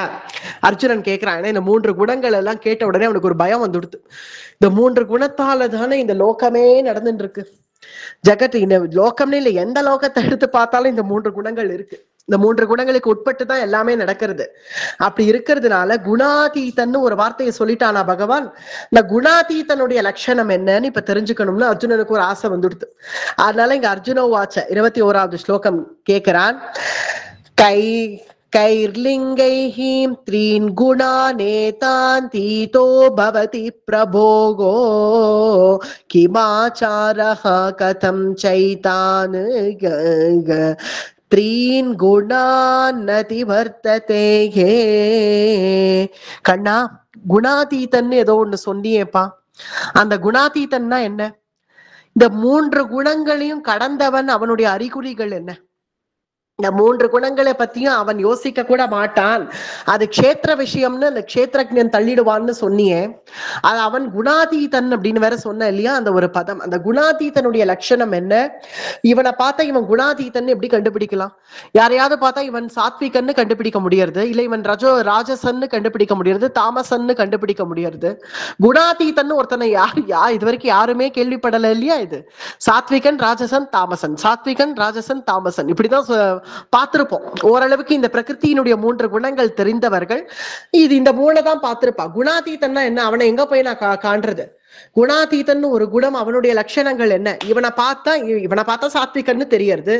அர்ஜுனன் கேட்கிறான். ஏன்னா இந்த 3 குணங்கள் எல்லாம் கேட்ட உடனே அவனுக்கு ஒரு பயம் வந்துடுது. இந்த 3 குணத்தால தானே இந்த லோகமே நடந்துட்டு இருக்கு. ஜெகத் இந்த லோகம்னு இல்லை, எந்த லோகத்தை எடுத்து பார்த்தாலும் இந்த 3 குணங்கள் இருக்கு. இந்த 3 குணங்களுக்கு உட்பட்டு தான் எல்லாமே நடக்கிறது. அப்படி இருக்கிறதுனால குணாதீதன்னு ஒரு வார்த்தையை சொல்லிட்டானா பகவான். இந்த குணாதீதனுடைய லட்சணம் என்னன்னு இப்ப தெரிஞ்சுக்கணும்னு அர்ஜுனனுக்கு ஒரு ஆசை வந்துடுது. அதனால இங்க அர்ஜுன வாச்ச 21வது ஸ்லோகம் கேட்கிறான். கைர்லிங்கைஹி த்ரீன் குணாநேதான் தீதோ பவதி பிரபோகோ கிமாச்சாரஹ கதம் சைதான் த்ரீன் குணாநதி வர்த்ததே. கண்ணா, குணாதீதன்னு ஏதோ ஒண்ணு சொன்னியேப்பா, அந்த குணாதீதன்னா என்ன? இந்த 3 குணங்களையும் கடந்தவன், அவனுடைய அறிகுறிகள் என்ன? இந்த 3 குணங்களை பத்தியும் அவன் யோசிக்க கூட மாட்டான். அது க்ஷேத்திர விஷயம்னு அந்த க்ஷேத்திரஜன் தள்ளிடுவான்னு சொன்னியே, அது அவன் குணாதீதன் அப்படின்னு வேற சொன்ன இல்லையா அந்த ஒரு பதம். அந்த குணாதீதனுடைய லட்சணம் என்ன? இவனை பார்த்தா இவன் குணாதீதன் எப்படி கண்டுபிடிக்கலாம்? யாரையாவது பார்த்தா இவன் சாத்விகன்னு கண்டுபிடிக்க முடியறது, இல்ல இவன் ராஜசன்னு கண்டுபிடிக்க முடியறது, தாமசன்னு கண்டுபிடிக்க முடியறது. குணாதீதன்னு ஒருத்தனை இது வரைக்கும் யாருமே கேள்விப்படல இல்லையா? இது சாத்விகன் ராஜசன் தாமசன், சாத்விகன் ராஜசன் தாமசன் இப்படிதான் பார்த்திருப்போம். ஓரளவுக்கு இந்த பிரகிருத்தியினுடைய 3 குணங்கள் தெரிந்தவர்கள் இது இந்த 3 தான் பார்த்திருப்பா. குணாதீதன்னா என்ன? அவனை எங்க போய் நான் காண்றது? குணாதீதன் ஒரு குணம், அவனுடைய லட்சணங்கள் என்ன? இவனை பார்த்தா சாத்விகர்னு தெரியறது.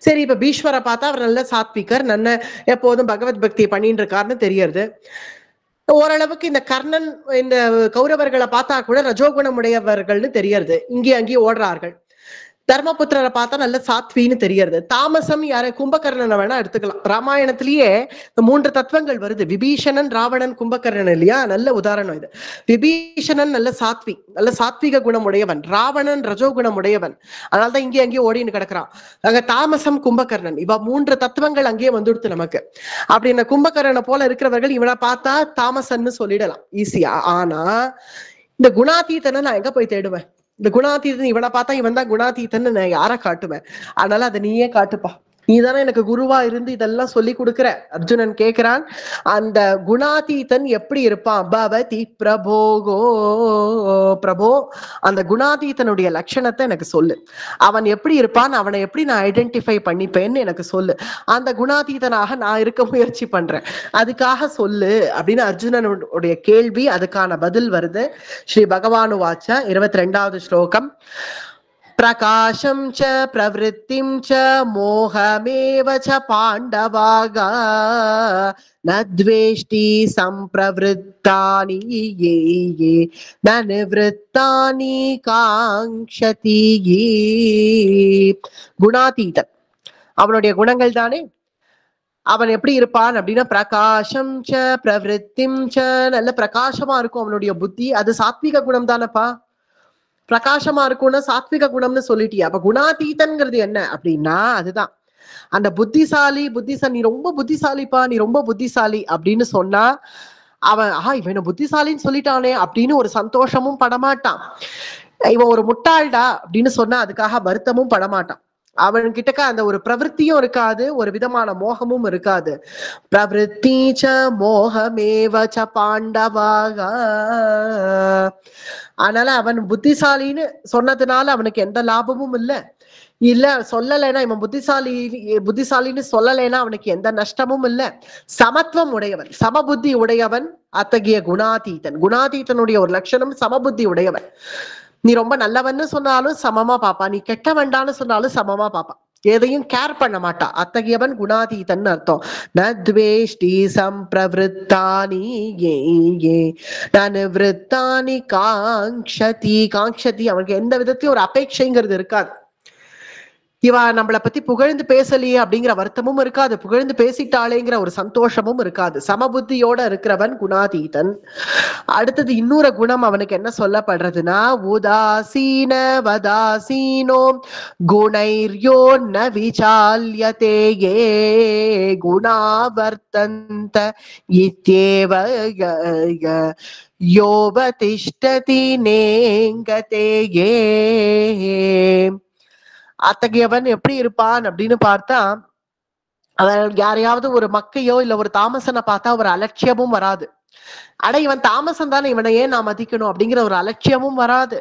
சரி, இப்ப பீஷ்வரை பார்த்தா அவர் நல்ல சாத்விகர், நல்ல எப்போதும் பகவத் பக்தி பண்ணிட்டு இருக்காருன்னு தெரியறது. ஓரளவுக்கு இந்த கர்ணன் இந்த கௌரவர்களை பார்த்தா கூட ரஜோகுணமுடையவர்கள்னு தெரியறது. இங்கே அங்கேயும் ஓடுறார்கள். தர்மபுத்திரரை பார்த்தா நல்ல சாத்வின்னு தெரியறது. தாமசம் யார? கும்பகர்ணனை வேணா எடுத்துக்கலாம். ராமாயணத்திலேயே 3 தத்துவங்கள் வருது. விபீஷணன், ராவணன், கும்பகர்ணன் இல்லையா? நல்ல உதாரணம் இது. விபீஷணன் நல்ல சாத்விக குணம் உடையவன், ராவணன் ரஜோகுணம் உடையவன். அதனால்தான் இங்கே அங்கேயும் ஓடின்னு கிடக்குறான். அங்க தாமசம் கும்பகர்ணன், இவ 3 தத்துவங்கள் அங்கேயே வந்துடுத்து நமக்கு. அப்படி இந்த கும்பகர்ணனை போல இருக்கிறவர்கள் இவனை பார்த்தா தாமசன்னு சொல்லிடலாம் ஈஸியா. ஆனா இந்த குணாதீதனை நான் எங்க போய் தேடுவேன்? இந்த குணாதீதன் இவனை பார்த்தா இவன் தான் குணாதீதன்னு நான் யாரை காட்டுவேன்? அதனால அதை நீயே காட்டுப்பா, நீதானே எனக்கு குருவா இருந்து இதெல்லாம் சொல்லி கொடுக்குற. அர்ஜுனன் கேட்கிறான், அந்த குணாதீதன் எப்படி இருப்பான்? பவதி பிரபோகோ, பிரபோ அந்த குணாதீதனுடைய லட்சணத்தை எனக்கு சொல்லு. அவன் எப்படி இருப்பான், அவனை எப்படி நான் ஐடென்டிஃபை பண்ணிப்பேன்னு எனக்கு சொல்லு. அந்த குணாதீதனாக நான் இருக்க முயற்சி பண்றேன், அதுக்காக சொல்லு அப்படின்னு அர்ஜுனனுடைய கேள்வி. அதுக்கான பதில் வருது. ஸ்ரீ பகவானு வாச்ச 22வது ஸ்லோகம். பிரகாசம் ச பிரவருத்திம் ச மோகமேவ ச பாண்டவாகா நத்வேஷ்டி சம்பிரவருத்தானி யே யே ந நிவ்ருத்தானி காங்க்ஷதி. குணாதீதன் அவனுடைய குணங்கள் தானே. அவன் எப்படி இருப்பான் அப்படின்னா பிரகாசம் ச பிரவருத்திம் ச, நல்ல பிரகாசமா இருக்கும் அவனுடைய புத்தி. அது சாத்விக குணம் தானப்பா. பிரகாசமா இருக்கும்னா சாத்விக குணம்னு சொல்லிட்டியா? அப்ப குணாதீதன்ங்கிறது என்ன அப்படின்னா அதுதான் அந்த புத்திசாலி. நீ ரொம்ப புத்திசாலிப்பா, நீ ரொம்ப புத்திசாலி அப்படின்னு சொன்னா அவன் இவன் புத்திசாலின்னு சொல்லிட்டானே அப்படின்னு ஒரு சந்தோஷமும் படமாட்டான். இவன் ஒரு முட்டாள்டா அப்படின்னு சொன்னா அதுக்காக வருத்தமும் படமாட்டான். அவன்கிட்ட அந்த ஒரு பிரவೃತ್ತಿயும் இருக்காது, ஒரு விதமான மோகமும் இருக்காது. பிரவೃತ್ತಿ ச மோகமேவ ச பாண்டவாக. அதனால அவன் புத்திசாலின்னு சொன்னதுனால அவனுக்கு எந்த லாபமும் இல்ல. இல்ல சொல்லலைன்னா இவன் புத்திசாலின்னு சொல்லலைன்னா அவனுக்கு எந்த நஷ்டமும் இல்ல. சமத்துவம் உடையவன், சமபுத்தி உடையவன், அத்தகைய குணாதீதன். குணாதீதனுடைய ஒரு லட்சணம் சமபுத்தி உடையவன். நீ ரொம்ப நல்லவன்னு சொன்னாலும் சமமா பாப்பா, நீ கெட்ட வேண்டான்னு சொன்னாலும் சமமா பாப்பா, எதையும் கேர் பண்ண மாட்டா. அத்தகையவன் குணாதீதன் அர்த்தம். நத்வேஷ்டி சம்பிரவృத்தானி ஏ நனுவிருத்தானி காங்க்ஷதி. காங்க்ஷதி அவனுக்கு எந்த விதத்திலும் ஒரு அபேட்சைங்கிறது இருக்காது. இவ நம்மளை பத்தி புகழ்ந்து பேசலையே அப்படிங்கிற வருத்தமும் இருக்காது, புகழ்ந்து பேசிட்டாளேங்கிற ஒரு சந்தோஷமும் இருக்காது. சமபுத்தியோட இருக்கிறவன் குணாதீதன். அடுத்தது இன்னொரு குணம் அவனுக்கு என்ன சொல்லப்படுறதுன்னா, உதாசீன வதாசீனோ குணைர்யோ ந விசால்யதே யே குணாவர்த்தந்த இத்யேவ யோவதிஷ்டதி நேங்கதே யே. அத்தகையவன் எப்படி இருப்பான் அப்படின்னு பார்த்தா, அவன் யாரையாவது ஒரு மக்கையோ இல்ல ஒரு தாமசனை பார்த்தா ஒரு அலட்சியமும் வராது. அட இவன் தாமசம் தானே, இவனை ஏன் நான் மதிக்கணும் அப்படிங்கிற ஒரு அலட்சியமும் வராது.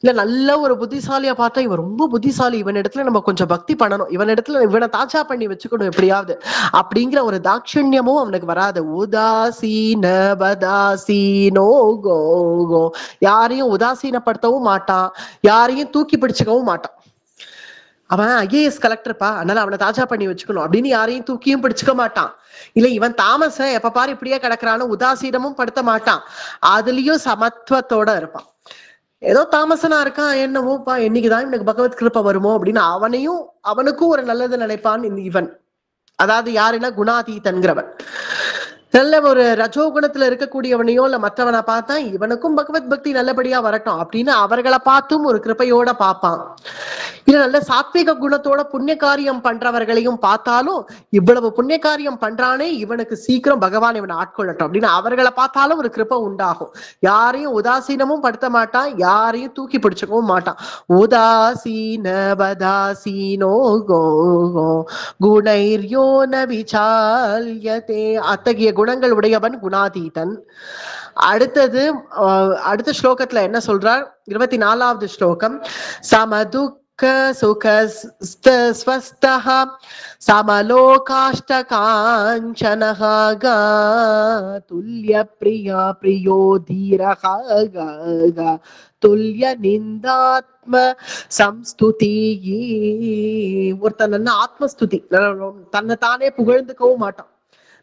இல்ல நல்ல ஒரு புத்திசாலியா பார்த்தா இவன் ரொம்ப புத்திசாலி, இவன் இடத்துல நம்ம கொஞ்சம் பக்தி பண்ணணும், இவன் இடத்துல இவனை தாச்சா பண்ணி வச்சுக்கணும் எப்படியாவது அப்படிங்கிற ஒரு தாட்சண்யமும் அவனுக்கு வராது. உதாசீன வதாசீனோ கோ கோ. யாரையும் உதாசீனப்படுத்தவும் மாட்டான், யாரையும் தூக்கி பிடிச்சுக்கவும் மாட்டான். அவன் ஐஏஎஸ் கலெக்டர்ப்பா, அதனால அவனை தாஜா பண்ணி வச்சுக்கணும் அப்படின்னு யாரையும் தூக்கியும் பிடிச்சுக்க மாட்டான். இல்ல இவன் தாமசன் எப்ப பாரு இப்படியே கிடக்குறான்னு உதாசீனமும் படுத்த மாட்டான். அதுலயும் சமத்துவத்தோட இருப்பான். ஏதோ தாமசனா இருக்கான், என்னவோப்பா என்னைக்குதான் எனக்கு பகவத் கிருபை வருமோ அப்படின்னு அவனுக்கும் ஒரு நல்லது நினைப்பான் இவன். அதாவது யாருன்னா குணாதீதன்கிறவன். நல்ல ஒரு ரஜோகுணத்துல இருக்கக்கூடியவனையோ இல்ல மற்றவனை பார்த்தா இவனுக்கும் பகவத் பக்தி நல்லபடியா வரட்டும் அப்படின்னு அவர்களை பார்த்தும் ஒரு கிருப்பையோட பார்ப்பான். இல்ல நல்ல சாத்விக குணத்தோட புண்ணிய காரியம் பண்றவர்களையும் பார்த்தாலும் இவ்வளவு புண்ணிய காரியம் பண்றானே, இவனுக்கு சீக்கிரம் பகவான் இவனை ஆட்கொள்ளட்டும் அப்படின்னு அவர்களை பார்த்தாலும் ஒரு கிருப்பை உண்டாகும். யாரையும் உதாசீனமும் படுத்த மாட்டான், யாரையும் தூக்கி பிடிச்சுக்கவும் மாட்டான். உதாசீன வதாசீனோ கோ குணைர்யோ ந விசால்யதே. அத்தகைய குணங்கள் உடையவன் குணாதீதன். அடுத்த ஸ்லோகத்துல என்ன சொல்றார்? 24வது ஸ்லோகம். சமதுக்க சுக ஸ்வஸ்தஹ சமலோகாஷ்ட காஞ்சனஹ துல்ய பிரியா பிரியோ தீரஹ துல்ய நிந்தாத்ம சம்ஸ்துதி. ஒருத்தன் ஆத்மஸ்துதி, தன்னை தானே புகழ்ந்துக்கவும் மாட்டான்.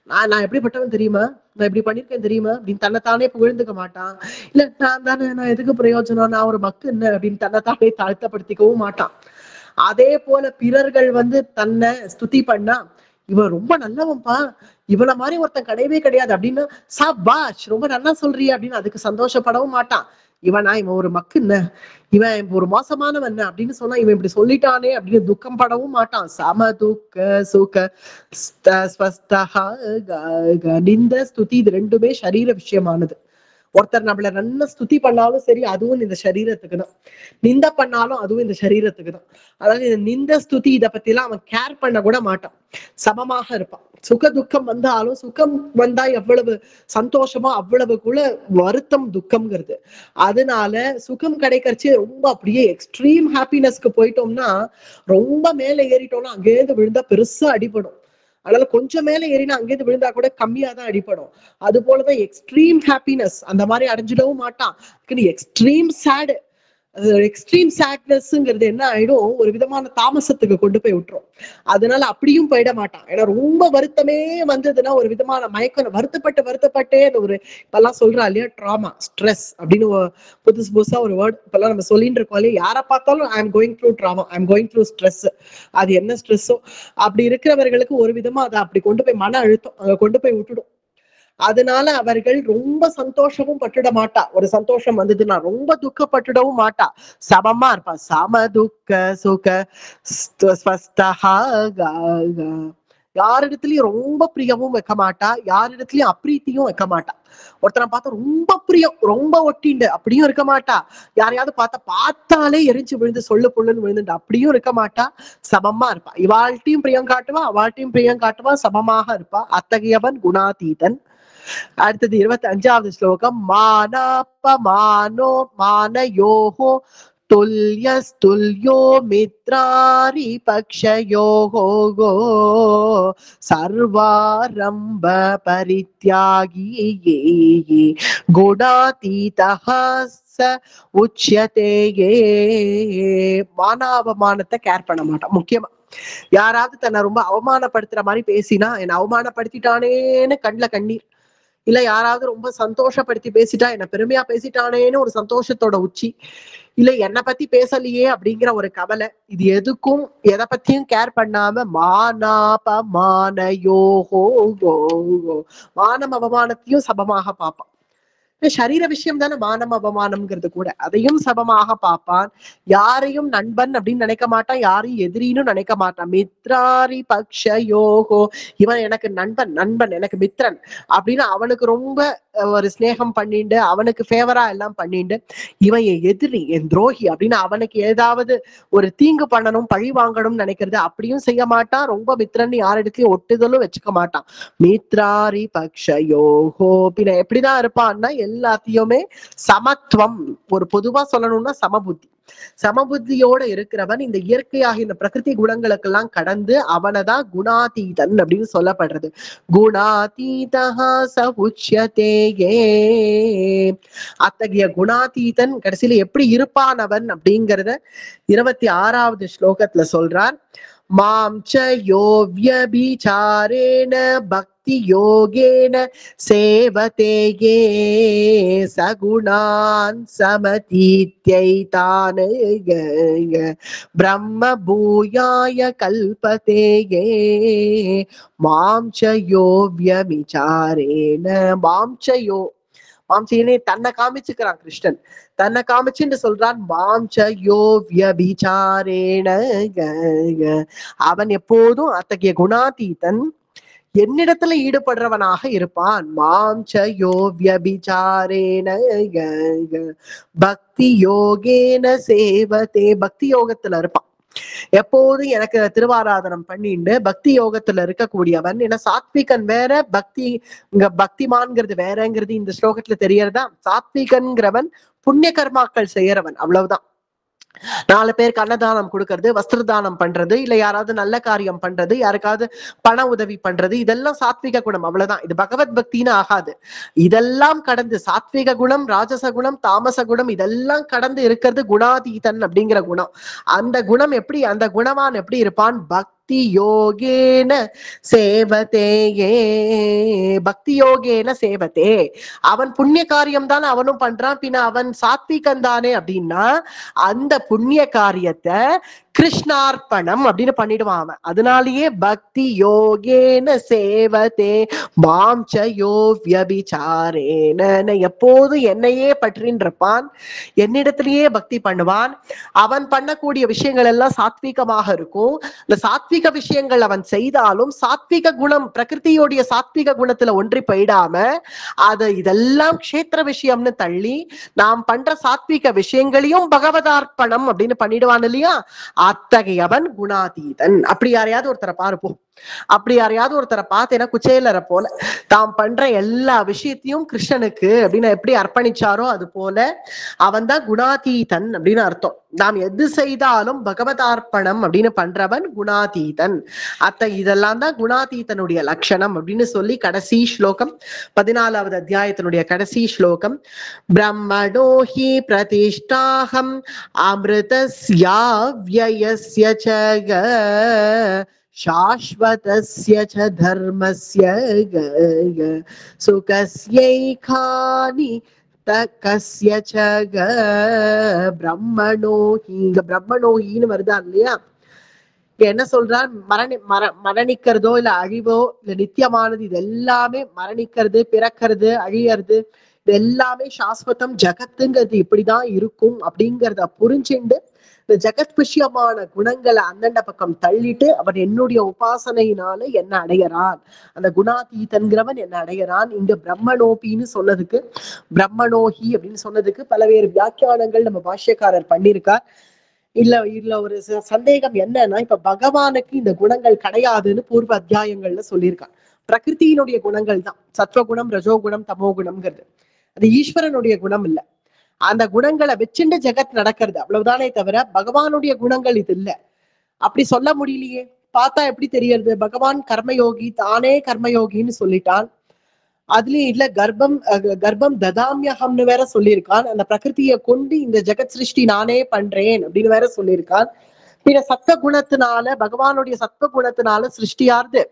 நான் எப்படிப்பட்டவன் தெரியுமா, நான் இப்படி பண்ணிருக்கேன் தெரியுமா அப்படின்னு தன்னைத்தானே புகழ்ந்துக்க மாட்டான். இல்ல நான் எதுக்கு பிரயோஜனம், நான் ஒரு மக்கு என்ன அப்படின்னு தன்னைத்தானே தாழ்த்தப்படுத்திக்கவும் மாட்டான். அதே போல பிறர்கள் தன்னை ஸ்துதி பண்ணா, இவன் ரொம்ப நல்லவன்பா, இவனை மாதிரி ஒருத்தன் கிடையவே கிடையாது அப்படின்னா சபாஷ் ரொம்ப நல்லா சொல்றிய அப்படின்னு அதுக்கு சந்தோஷப்படவும் மாட்டான். இவன் ஒரு மக்கு என்ன, இவன் ஒரு மோசமானவன் அப்படின்னு சொன்னா இவன் இப்படி சொல்லிட்டானே அப்படின்னு துக்கம் படவும் மாட்டான். சம துக்க சுக நிந்த ஸ்துதி இது ரெண்டுமே சரீர விஷயமானது. ஒருத்தர் நம்மள நல்ல ஸ்துதி பண்ணாலும் சரி அதுவும் இந்த சரீரத்துக்கு தான், நிந்த பண்ணாலும் அதுவும் இந்த சரீரத்துக்கு தான். அதாவது இந்த நிந்த ஸ்துதி இதை பத்தி எல்லாம் அவன் கேர் பண்ண கூட மாட்டான், சமமாக இருப்பான். சுக துக்கம் வந்தாலும் சுகம் வந்தா எவ்வளவு சந்தோஷமோ அவ்வளவுக்குள்ள வருத்தம் துக்கம்ங்கிறது. அதனால சுகம் கிடைக்கிறச்சு ரொம்ப அப்படியே எக்ஸ்ட்ரீம் ஹாப்பினஸ்க்கு போயிட்டோம்னா, ரொம்ப மேல ஏறிட்டோம்னா அங்கேருந்து விழுந்தா பெருசா அடிபடும். அதனால கொஞ்சம் மேல ஏறினா அங்கேருந்து விழுந்தா கூட கம்மியா தான் அடிப்படும். அது போலதான் எக்ஸ்ட்ரீம் ஹாப்பினஸ் அந்த மாதிரி அடைஞ்சிடவும் மாட்டான். எக்ஸ்ட்ரீம் சேடு, எக்ஸ்ட்ரீம் சேட்னஸ்ங்கிறது என்ன ஆயிடும், ஒரு விதமான தாமசத்துக்கு கொண்டு போய் விட்டுரும். அதனால அப்படியும் போயிட மாட்டான். ஏன்னா ரொம்ப வருத்தமே வந்ததுன்னா ஒரு விதமான மயக்கம், வருத்தப்பட்டே அந்த ஒரு இப்பெல்லாம் சொல்றா இல்லையா ட்ராமா ஸ்ட்ரெஸ் அப்படின்னு புதுசா ஒரு வேர்ட் இப்பெல்லாம் நம்ம சொல்லிட்டு இருக்கோம் இல்லையா. யாரை பார்த்தாலும் I am going through drama, I am going through stress. அது என்ன ஸ்ட்ரெஸ்ஸோ அப்படி இருக்கிறவர்களுக்கு ஒரு விதமா அதை அப்படி கொண்டு போய் மன அழுத்தம் அங்க கொண்டு போய் விட்டுடும். அதனால அவர்கள் ரொம்ப சந்தோஷமும் பட்டுட மாட்டா, ஒரு சந்தோஷம் வந்ததுன்னா ரொம்ப துக்கப்பட்டுடவும் மாட்டா, சமமா இருப்பா. சம துக்க சுக யாரிடத்துலயும் ரொம்ப பிரியமும் வைக்க மாட்டா, யாரிடத்துலயும் அப்ரீத்தியும் வைக்க மாட்டா. ஒருத்தனை பார்த்தா ரொம்ப பிரியம், ரொம்ப ஒட்டிண்டு அப்படியும் இருக்க மாட்டா. யாரையாவது பார்த்தாலே எரிஞ்சு விழுந்து சொல்லு பொண்ணுன்னு விழுந்துட்டு அப்படியும் இருக்க மாட்டா. சமமா இருப்பா. இவாழ்ட்டையும் பிரியம் காட்டுவா, அவாழ்ட்டையும் பிரியம் காட்டுவா, சமமாக இருப்பா. அத்தகையவன் குணாதீதன். அடுத்தது 25வது ஸ்லோகம். மானாபமானோ மானயோஹோ துல்யஸ்துல்யோ மித்ராரி பக்ஷயோஹோ சர்வாரம்ப பரித்யாகி குணாதீதஹ ச உச்யதே. மானாபமானத்தை கேர் பண்ண மாட்டான். முக்கியமா யாராவது தன்னை ரொம்ப அவமானப்படுத்துற மாதிரி பேசினா, என்னை அவமானப்படுத்திட்டானேன்னு கண்ணுல கண்ணீர், இல்ல யாராவது ரொம்ப சந்தோஷப்படுத்தி பேசிட்டா, என்ன பெருமையா பேசிட்டானேன்னு ஒரு சந்தோஷத்தோட உச்சி, இல்ல என்னை பத்தி பேசலையே அப்படிங்கிற ஒரு கவலை, இது எதுக்கும் எதை பத்தியும் கேர் பண்ணாம மானாபமானயோஹோ மானம் அவமானத்தையும் சமமாக பார்ப்பான். சரீர விஷயம் தானே மானம் அவமானம்ங்கிறது கூட, அதையும் சமமாக பார்ப்பான். யாரையும் நண்பன் அப்படின்னு நினைக்க மாட்டான், யாரையும் எதிரின்னு நினைக்க மாட்டான். மித்ராரி பக்ஷயோகோ, இவன் எனக்கு நண்பன், நண்பன் எனக்கு மித்ரன் அப்படின்னு அவனுக்கு ரொம்ப ஒரு ஸ்நேகம் பண்ணிண்டு, அவனுக்கு ஃபேவரா எல்லாம் பண்ணிண்டு, இவன் என் எதிரி, என் துரோகி அப்படின்னு அவனுக்கு ஏதாவது ஒரு தீங்கு பண்ணணும், பழி வாங்கணும்னு நினைக்கிறது அப்படியும் செய்ய மாட்டான். ரொம்ப மித்ரன் யாரிடத்துலயும் ஒட்டுதலும் வச்சுக்க மாட்டான். மித்ராரி பக்ஷயோகோ, பின்ன எப்படிதான் இருப்பான்னா எல்லாத்தையுமே சமத்துவம், ஒரு பொதுவா சொல்லணும்னா சமபுத்தி, சமபுத்தியோட இருக்கிறவன். இந்த இயற்கையாக இந்த பிரகிருதி குணங்களுக்கெல்லாம் கடந்து அவனதான் குணாதீதன் அப்படின்னு சொல்லப்படுறது. குணாதீதஹ ச உச்யதே. அத்தகைய குணாதீதன் கடைசியில எப்படி இருப்பான் அவன் அப்படிங்கிறத 26வது ஸ்லோகத்துல சொல்றான். மாம் ச யோ வ்யபிசாரேண பக்தி யோகேன சேவதே யே சகுணான் சமதீத்யைதான் பிரம்ம பூயாய கல்பதே யே. மாம் ச யோ வ்யபிசாரேண, மாம் ச யோ, மாம்சையனே தன்னை காமிச்சுக்கிறான் கிருஷ்ணன், தன்னை காமிச்சுன்னு சொல்றான். மாம்ச யோ வ்யபிசாரேண, அவன் எப்போதும் அத்தகைய குணாதீதன் என்னிடத்துல ஈடுபடுறவனாக இருப்பான். மாம்ச யோ வ்யபிசாரேண பக்தி யோகேன சேவதே, பக்தி யோகத்துல இருப்பான். எப்போதும் எனக்கு திருவாராதனம் பண்ணிட்டு பக்தி யோகத்துல இருக்கக்கூடியவன். ஏன்னா சாத்விகன் வேற, பக்தி இங்க பக்திமான்ங்கிறது வேறங்கிறது இந்த ஸ்லோகத்துல தெரியறதா. சாத்விகன்கிறவன் புண்ணிய கர்மாக்கள் செய்யறவன், அவ்வளவுதான். 4 பேருக்கு அன்னதானம் கொடுக்கறது, வஸ்திர தானம் பண்றது, இல்ல யாராவது நல்ல காரியம் பண்றது, யாருக்காவது பண உதவி பண்றது, இதெல்லாம் சாத்விக குணம், அவ்வளவுதான். இது பகவத் பக்தின்னு ஆகாது. இதெல்லாம் கடந்து சாத்விக குணம், ராஜச குணம், தாமச குணம் இதெல்லாம் கடந்து இருக்கிறது குணாதீதன் அப்படிங்கிற குணம். அந்த குணம் எப்படி, அந்த குணவான் எப்படி இருப்பான்? பக்தி யோகேன சேவதே, பக்தி யோகேன சேவதே. அவன் புண்ணிய காரியம் தானே அவனும் பண்றான், பின்ன அவன் சாத்விகன் தானே அப்படின்னா அந்த புண்ணிய காரியத்தை கிருஷ்ணார்ப்பணம் அப்படின்னு பண்ணிடுவான் அவன். அதனாலேயே பக்தி யோகேன சேவதே மாம்ச யோ வ்யபிசாரேன, எப்போதும் என்னையே பற்றின்னு இருப்பான், என்னிடத்திலேயே பக்தி பண்ணுவான். அவன் பண்ணக்கூடிய விஷயங்கள் எல்லாம் சாத்வீகமாக இருக்கும். இந்த சாத்விக விஷயங்கள் அவன் செய்தாலும் சாத்விக குணம், பிரகிருதியோடைய சாத்விக குணத்துல ஒன்றி போயிடாம அது இதெல்லாம் க்ஷேத்திர விஷயம்னு தள்ளி நாம் பண்ற சாத்விக விஷயங்களையும் பகவதார்ப்பணம் அப்படின்னு பண்ணிடுவான் இல்லையா. அத்தகையவன் குணாதீதன். அப்படி யாரையாவது ஒருத்தரை பார்ப்போம், அப்படி யாரையாவது ஒருத்தரை பார்த்தேன்னா குச்சேலரை போல தாம் பண்ற எல்லா விஷயத்தையும் கிருஷ்ணனுக்கு அப்படின்னு எப்படி அர்ப்பணிச்சாரோ அது போல அவன் தான் குணாதீதன் அப்படின்னு அர்த்தம். நாம் எது செய்தாலும் பகவதார்ப்பணம் அப்படின்னு பண்றவன் குணாதீதன். இதெல்லாம் தான் குணாதீதனுடைய லட்சணம் அப்படின்னு சொல்லி கடைசி ஸ்லோகம் 14வது அத்தியாயத்தினுடைய கடைசி ஸ்லோகம். பிரம்மணோ ஹி பிரதிஷ்டாஹம் அமிர்தஸ்யா வ்யயஸ்ய ச சாஸ்வதஸ்ய ச தர்மஸ்ய சுகஸ்யைகானி தகஸ்ய ச பிரம்மணோஹி. இங்க பிரம்மணோஹின்னு வருதா இல்லையா, என்ன சொல்றான்? மரணிக்கிறதோ இல்ல அழிவோ இல்ல நித்தியமானது இது எல்லாமே மரணிக்கிறது, பிறக்கிறது, அழியறது இது எல்லாமே சாஸ்வதம், ஜகத்துங்கிறது இப்படிதான் இருக்கும் அப்படிங்கிறத புரிஞ்சுண்டு இந்த ஜெகத் விஷயமான குணங்களை அந்தண்ட பக்கம் தள்ளிட்டு அவன் என்னுடைய உபாசனையினால என்ன அடையறான், அந்த குணாதீதன்கிறவன் என்ன அடையறான். இங்க பிரம்மனோபின்னு சொன்னதுக்கு, பிரம்மனோஹி அப்படின்னு சொன்னதுக்கு பலவேறு வியாக்கியானங்கள் நம்ம பாஷ்யக்காரர் பண்ணியிருக்கார். இல்ல ஒரு சந்தேகம் என்னன்னா, இப்ப பகவானுக்கு இந்த குணங்கள் கிடையாதுன்னு பூர்வ அத்தியாயங்கள்ல சொல்லியிருக்காங்க. பிரகிருத்தியினுடைய குணங்கள் தான் சத்வகுணம், ரஜோகுணம், தமோகுணம்ங்கிறது. அது ஈஸ்வரனுடைய குணம் இல்ல. அந்த குணங்களை வச்சுட்டு ஜெகத் நடக்கிறது அவ்வளவுதானே தவிர பகவானுடைய குணங்கள் இது இல்ல. அப்படி சொல்ல முடியலையே. பார்த்தா எப்படி தெரியறது? பகவான் கர்மயோகி, தானே கர்மயோகின்னு சொல்லிட்டான். அதுலயும் இல்ல கர்ப்பம் ததாமியகம்னு வேற சொல்லியிருக்கான். அந்த பிரகிருத்தியை கொண்டு இந்த ஜெகத் சிருஷ்டி நானே பண்றேன் அப்படின்னு வேற சொல்லியிருக்கான். பின்ன சத்வ குணத்தினால, பகவானுடைய சத்வ குணத்தினால சிருஷ்டியாருது,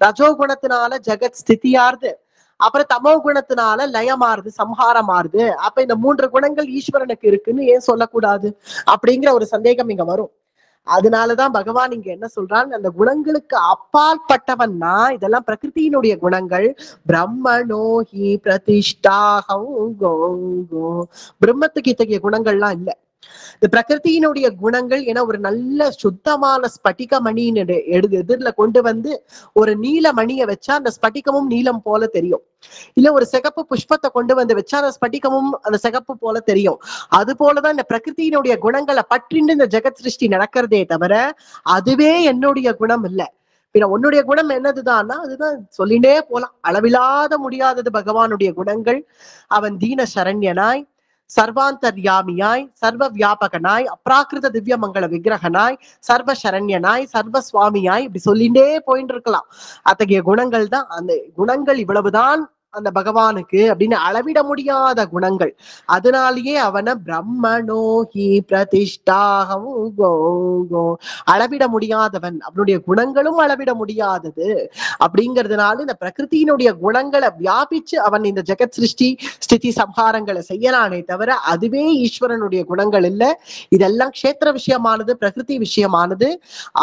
ரஜோ குணத்தினால ஜெகத் ஸ்திதியாருது, அப்புறம் தமோ குணத்தினால லயமாறுது, சம்ஹாரமாறுது. அப்ப இந்த 3 குணங்கள் ஈஸ்வரனுக்கு இருக்குன்னு ஏன் சொல்லக்கூடாது அப்படிங்கிற ஒரு சந்தேகம் இங்க வரும். அதனாலதான் பகவான் இங்க என்ன சொல்றான், அந்த குணங்களுக்கு அப்பாற்பட்டவன்னா இதெல்லாம் பிரகிருத்தியினுடைய குணங்கள். பிரம்மணோஹி பிரதிஷ்டாஹம் பிரம்மத்துக்கு இத்தகைய குணங்கள்லாம் இல்ல. இந்த பிரகிருத்தியினுடைய குணங்கள் ஏன்னா ஒரு நல்ல சுத்தமான ஸ்பட்டிக மணின்னு எதிரில கொண்டு வந்து ஒரு நீல மணியை வச்சா அந்த ஸ்பட்டிகமும் நீலம் போல தெரியும். இல்ல ஒரு சிகப்பு புஷ்பத்தை கொண்டு வந்து வச்சா அந்த ஸ்பட்டிகமும் அந்த சிகப்பு போல தெரியும். அது போலதான் இந்த பிரகிருத்தியினுடைய குணங்களை பற்றிண்டு இந்த ஜெகத் சிருஷ்டி நடக்கிறதே தவிர அதுவே என்னுடைய குணம் இல்ல. பின்ன உன்னுடைய குணம் என்னதுதான்னா அதுதான் சொல்லிண்டே போலாம். அளவில்லாத முடியாதது பகவானுடைய குணங்கள். அவன் தீன சரண்யனாய், சர்வாந்தர்யாமியாய், சர்வ வியாபகனாய், அப்ராக்கிருத திவ்ய மங்கள விக்கிரகனாய், சர்வ சரண்யனாய், சர்வ சுவாமியாய், இப்படி சொல்லிண்டே போயிட்டு இருக்கலாம். அத்தகைய குணங்கள் தான். அந்த குணங்கள் இவ்வளவுதான் அந்த பகவானுக்கு அப்படின்னு அளவிட முடியாத குணங்கள். அதனாலேயே அவனை பிரம்மணோஹி பிரதிஷ்டாகவும் அளவிட முடியாதவன், அவனுடைய குணங்களும் அளவிட முடியாதது அப்படிங்கிறதுனால இந்த பிரகிருத்தியினுடைய குணங்களை வியாபிச்சு அவன் இந்த ஜெகத் சிருஷ்டி ஸ்திதி சம்ஹாரங்களை செய்யறானே தவிர அதுவே ஈஸ்வரனுடைய குணங்கள் இல்ல. இதெல்லாம் க்ஷேத்திர விஷயமானது, பிரகிருதி விஷயமானது.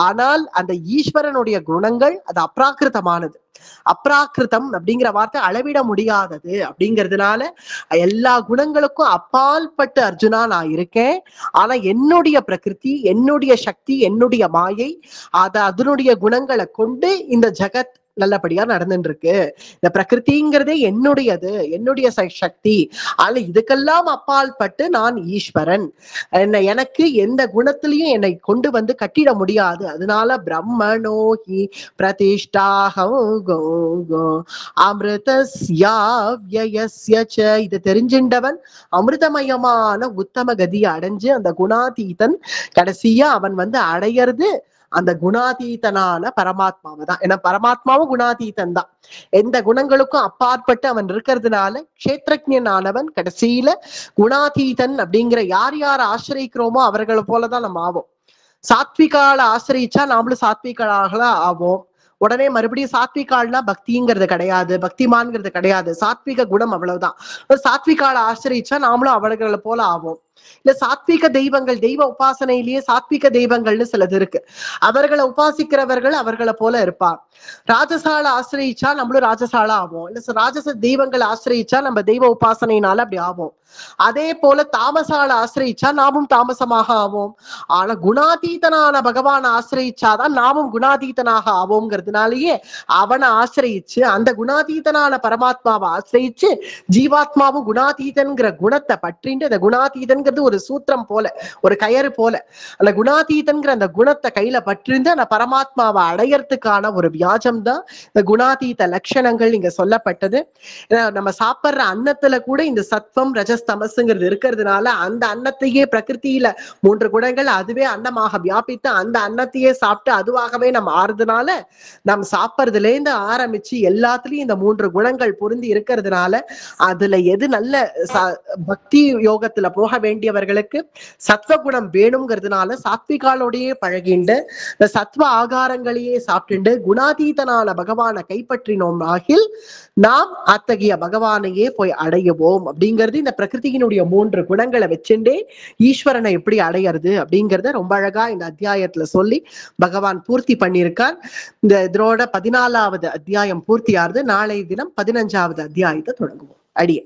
ஆனால் அந்த ஈஸ்வரனுடைய குணங்கள் அது அப்ராக்கிருதமானது. அப்ராக்கிருதம் அப்படிங்கிற வார்த்தை அளவிட முடியாதது அப்படிங்கிறதுனால எல்லா குணங்களுக்கும் அப்பால்பட்டு அர்ஜுனா நான் இருக்கேன். ஆனா என்னுடைய பிரகிருதி, என்னுடைய சக்தி, என்னுடைய மாயை அதனுடைய குணங்களை கொண்டு இந்த ஜெகத் நல்லபடியா நடந்துட்டு இருக்கு. இந்த பிரகிருதிங்கிறதே என்னுடையது, என்னுடைய சக்தி. ஆனா இதுக்கெல்லாம் அப்பால் பட்டு நான் ஈஸ்வரன். எனக்கு எந்த குணத்திலையும் என்னை கொண்டு வந்து கட்டிட முடியாது. அதனால பிரம்மணோஹி பிரதிஷ்டாஹம் அமிர்தஸ்யாவ்யயஸ்ய ச, இதை தெரிஞ்சின்றவன் அமிர்தமயமான உத்தம கதியை அடைஞ்சு அந்த குணாதீதன் கடைசியா அவன் வந்து அடையிறது அந்த குணாதீதனான பரமாத்மாவை தான். ஏன்னா பரமாத்மாவும் குணாதீதன் தான். எந்த குணங்களுக்கும் அப்பாற்பட்டு அவன் இருக்கிறதுனால க்ஷேத்ரஜனானவன் கடைசியில குணாதீதன் அப்படிங்கிற யார் யார் ஆசிரியிக்கிறோமோ அவர்களை போலதான் நம்ம ஆவோம். சாத்விகால ஆசிரியிச்சா நாமளும் சாத்விகளாக ஆவோம். உடனே மறுபடியும் சாத்விகால்னா பக்திங்கிறது கிடையாது, பக்திமான்ங்கிறது கிடையாது. சாத்விக குணம் அவ்வளவுதான். சாத்விகால ஆசிரியிச்சா நாமளும் அவர்களை போல ஆவோம். இல்ல சாத்விக தெய்வங்கள், தெய்வ உபாசனையிலேயே சாத்விக தெய்வங்கள்னு சிலது இருக்கு. அவர்களை உபாசிக்கிறவர்கள் அவர்களை போல இருப்பார். ராஜசால ஆசிரியிச்சா நம்மளும் ராஜசால ஆவோம். இல்ல ராஜச தெய்வங்களை ஆசிரியிச்சா நம்ம தெய்வ உபாசனையினால அப்படி ஆவோம். அதே போல தாமசால ஆசிரியிச்சா நாமும் தாமசமாக ஆவோம். ஆனா குணாதீதனான பகவானை ஆசிரியிச்சாதான் நாமும் குணாதீதனாக ஆவோங்கிறதுனாலயே அவனை ஆசிரியிச்சு அந்த குணாதீதனான பரமாத்மாவை ஆசிரியிச்சு ஜீவாத்மாவும் குணாதீதன்கிற குணத்தை பற்றிண்டு அந்த குணாதீதன்கிறது ஒரு சூத்திரம் போல, ஒரு கயறு போல, அந்த குணாதீதன்கிற அந்த குணத்தை கையில பற்றிருந்து அந்த பரமாத்மாவை அடையறதுக்கான ஒரு வியாஜம் தான் இந்த குணாதீத லட்சணங்கள் இங்க சொல்லப்பட்டது. நம்ம சாப்பிடுற அன்னத்துல கூட இந்த சத்வம் ரஜஸ் தமசுங்கிறது இருக்கிறதுனால அந்த அன்னத்தையே பிரகிருத்தியில 3 குணங்கள் அதுவே அன்னமாக வியாபித்து அந்த அன்னத்தையே சாப்பிட்டு அதுவாகவே நம்ம ஆறுறதுனால நம்ம சாப்பிட்றதுல இருந்து ஆரம்பிச்சு எல்லாத்துலயும் இந்த 3 குணங்கள் பொருந்தி இருக்கிறதுனால அதுல எது நல்ல பக்தி யோகத்துல போக வேண்டியவர்களுக்கு சத்வகுணம் வேணுங்கிறதுனால சாத்விகாலோடையே பழகிண்டு இந்த சத்வ ஆகாரங்களையே சாப்பிட்டு குணாதீதனான பகவானை கைப்பற்றினோம் ஆகில் நாம் அத்தகைய பகவானையே போய் அடையவோம் அப்படிங்கிறது இந்த பிரகிருதியினுடைய 3 குணங்களை வச்சுட்டே ஈஸ்வரனை எப்படி அடையிறது அப்படிங்கிறத ரொம்ப அழகா இந்த அத்தியாயத்துல சொல்லி பகவான் பூர்த்தி பண்ணியிருக்கார். இதோட 14வது அத்தியாயம் பூர்த்தி ஆறுது. நாளை தினம் 15வது அத்தியாயத்தை தொடங்குவோம். அடியே.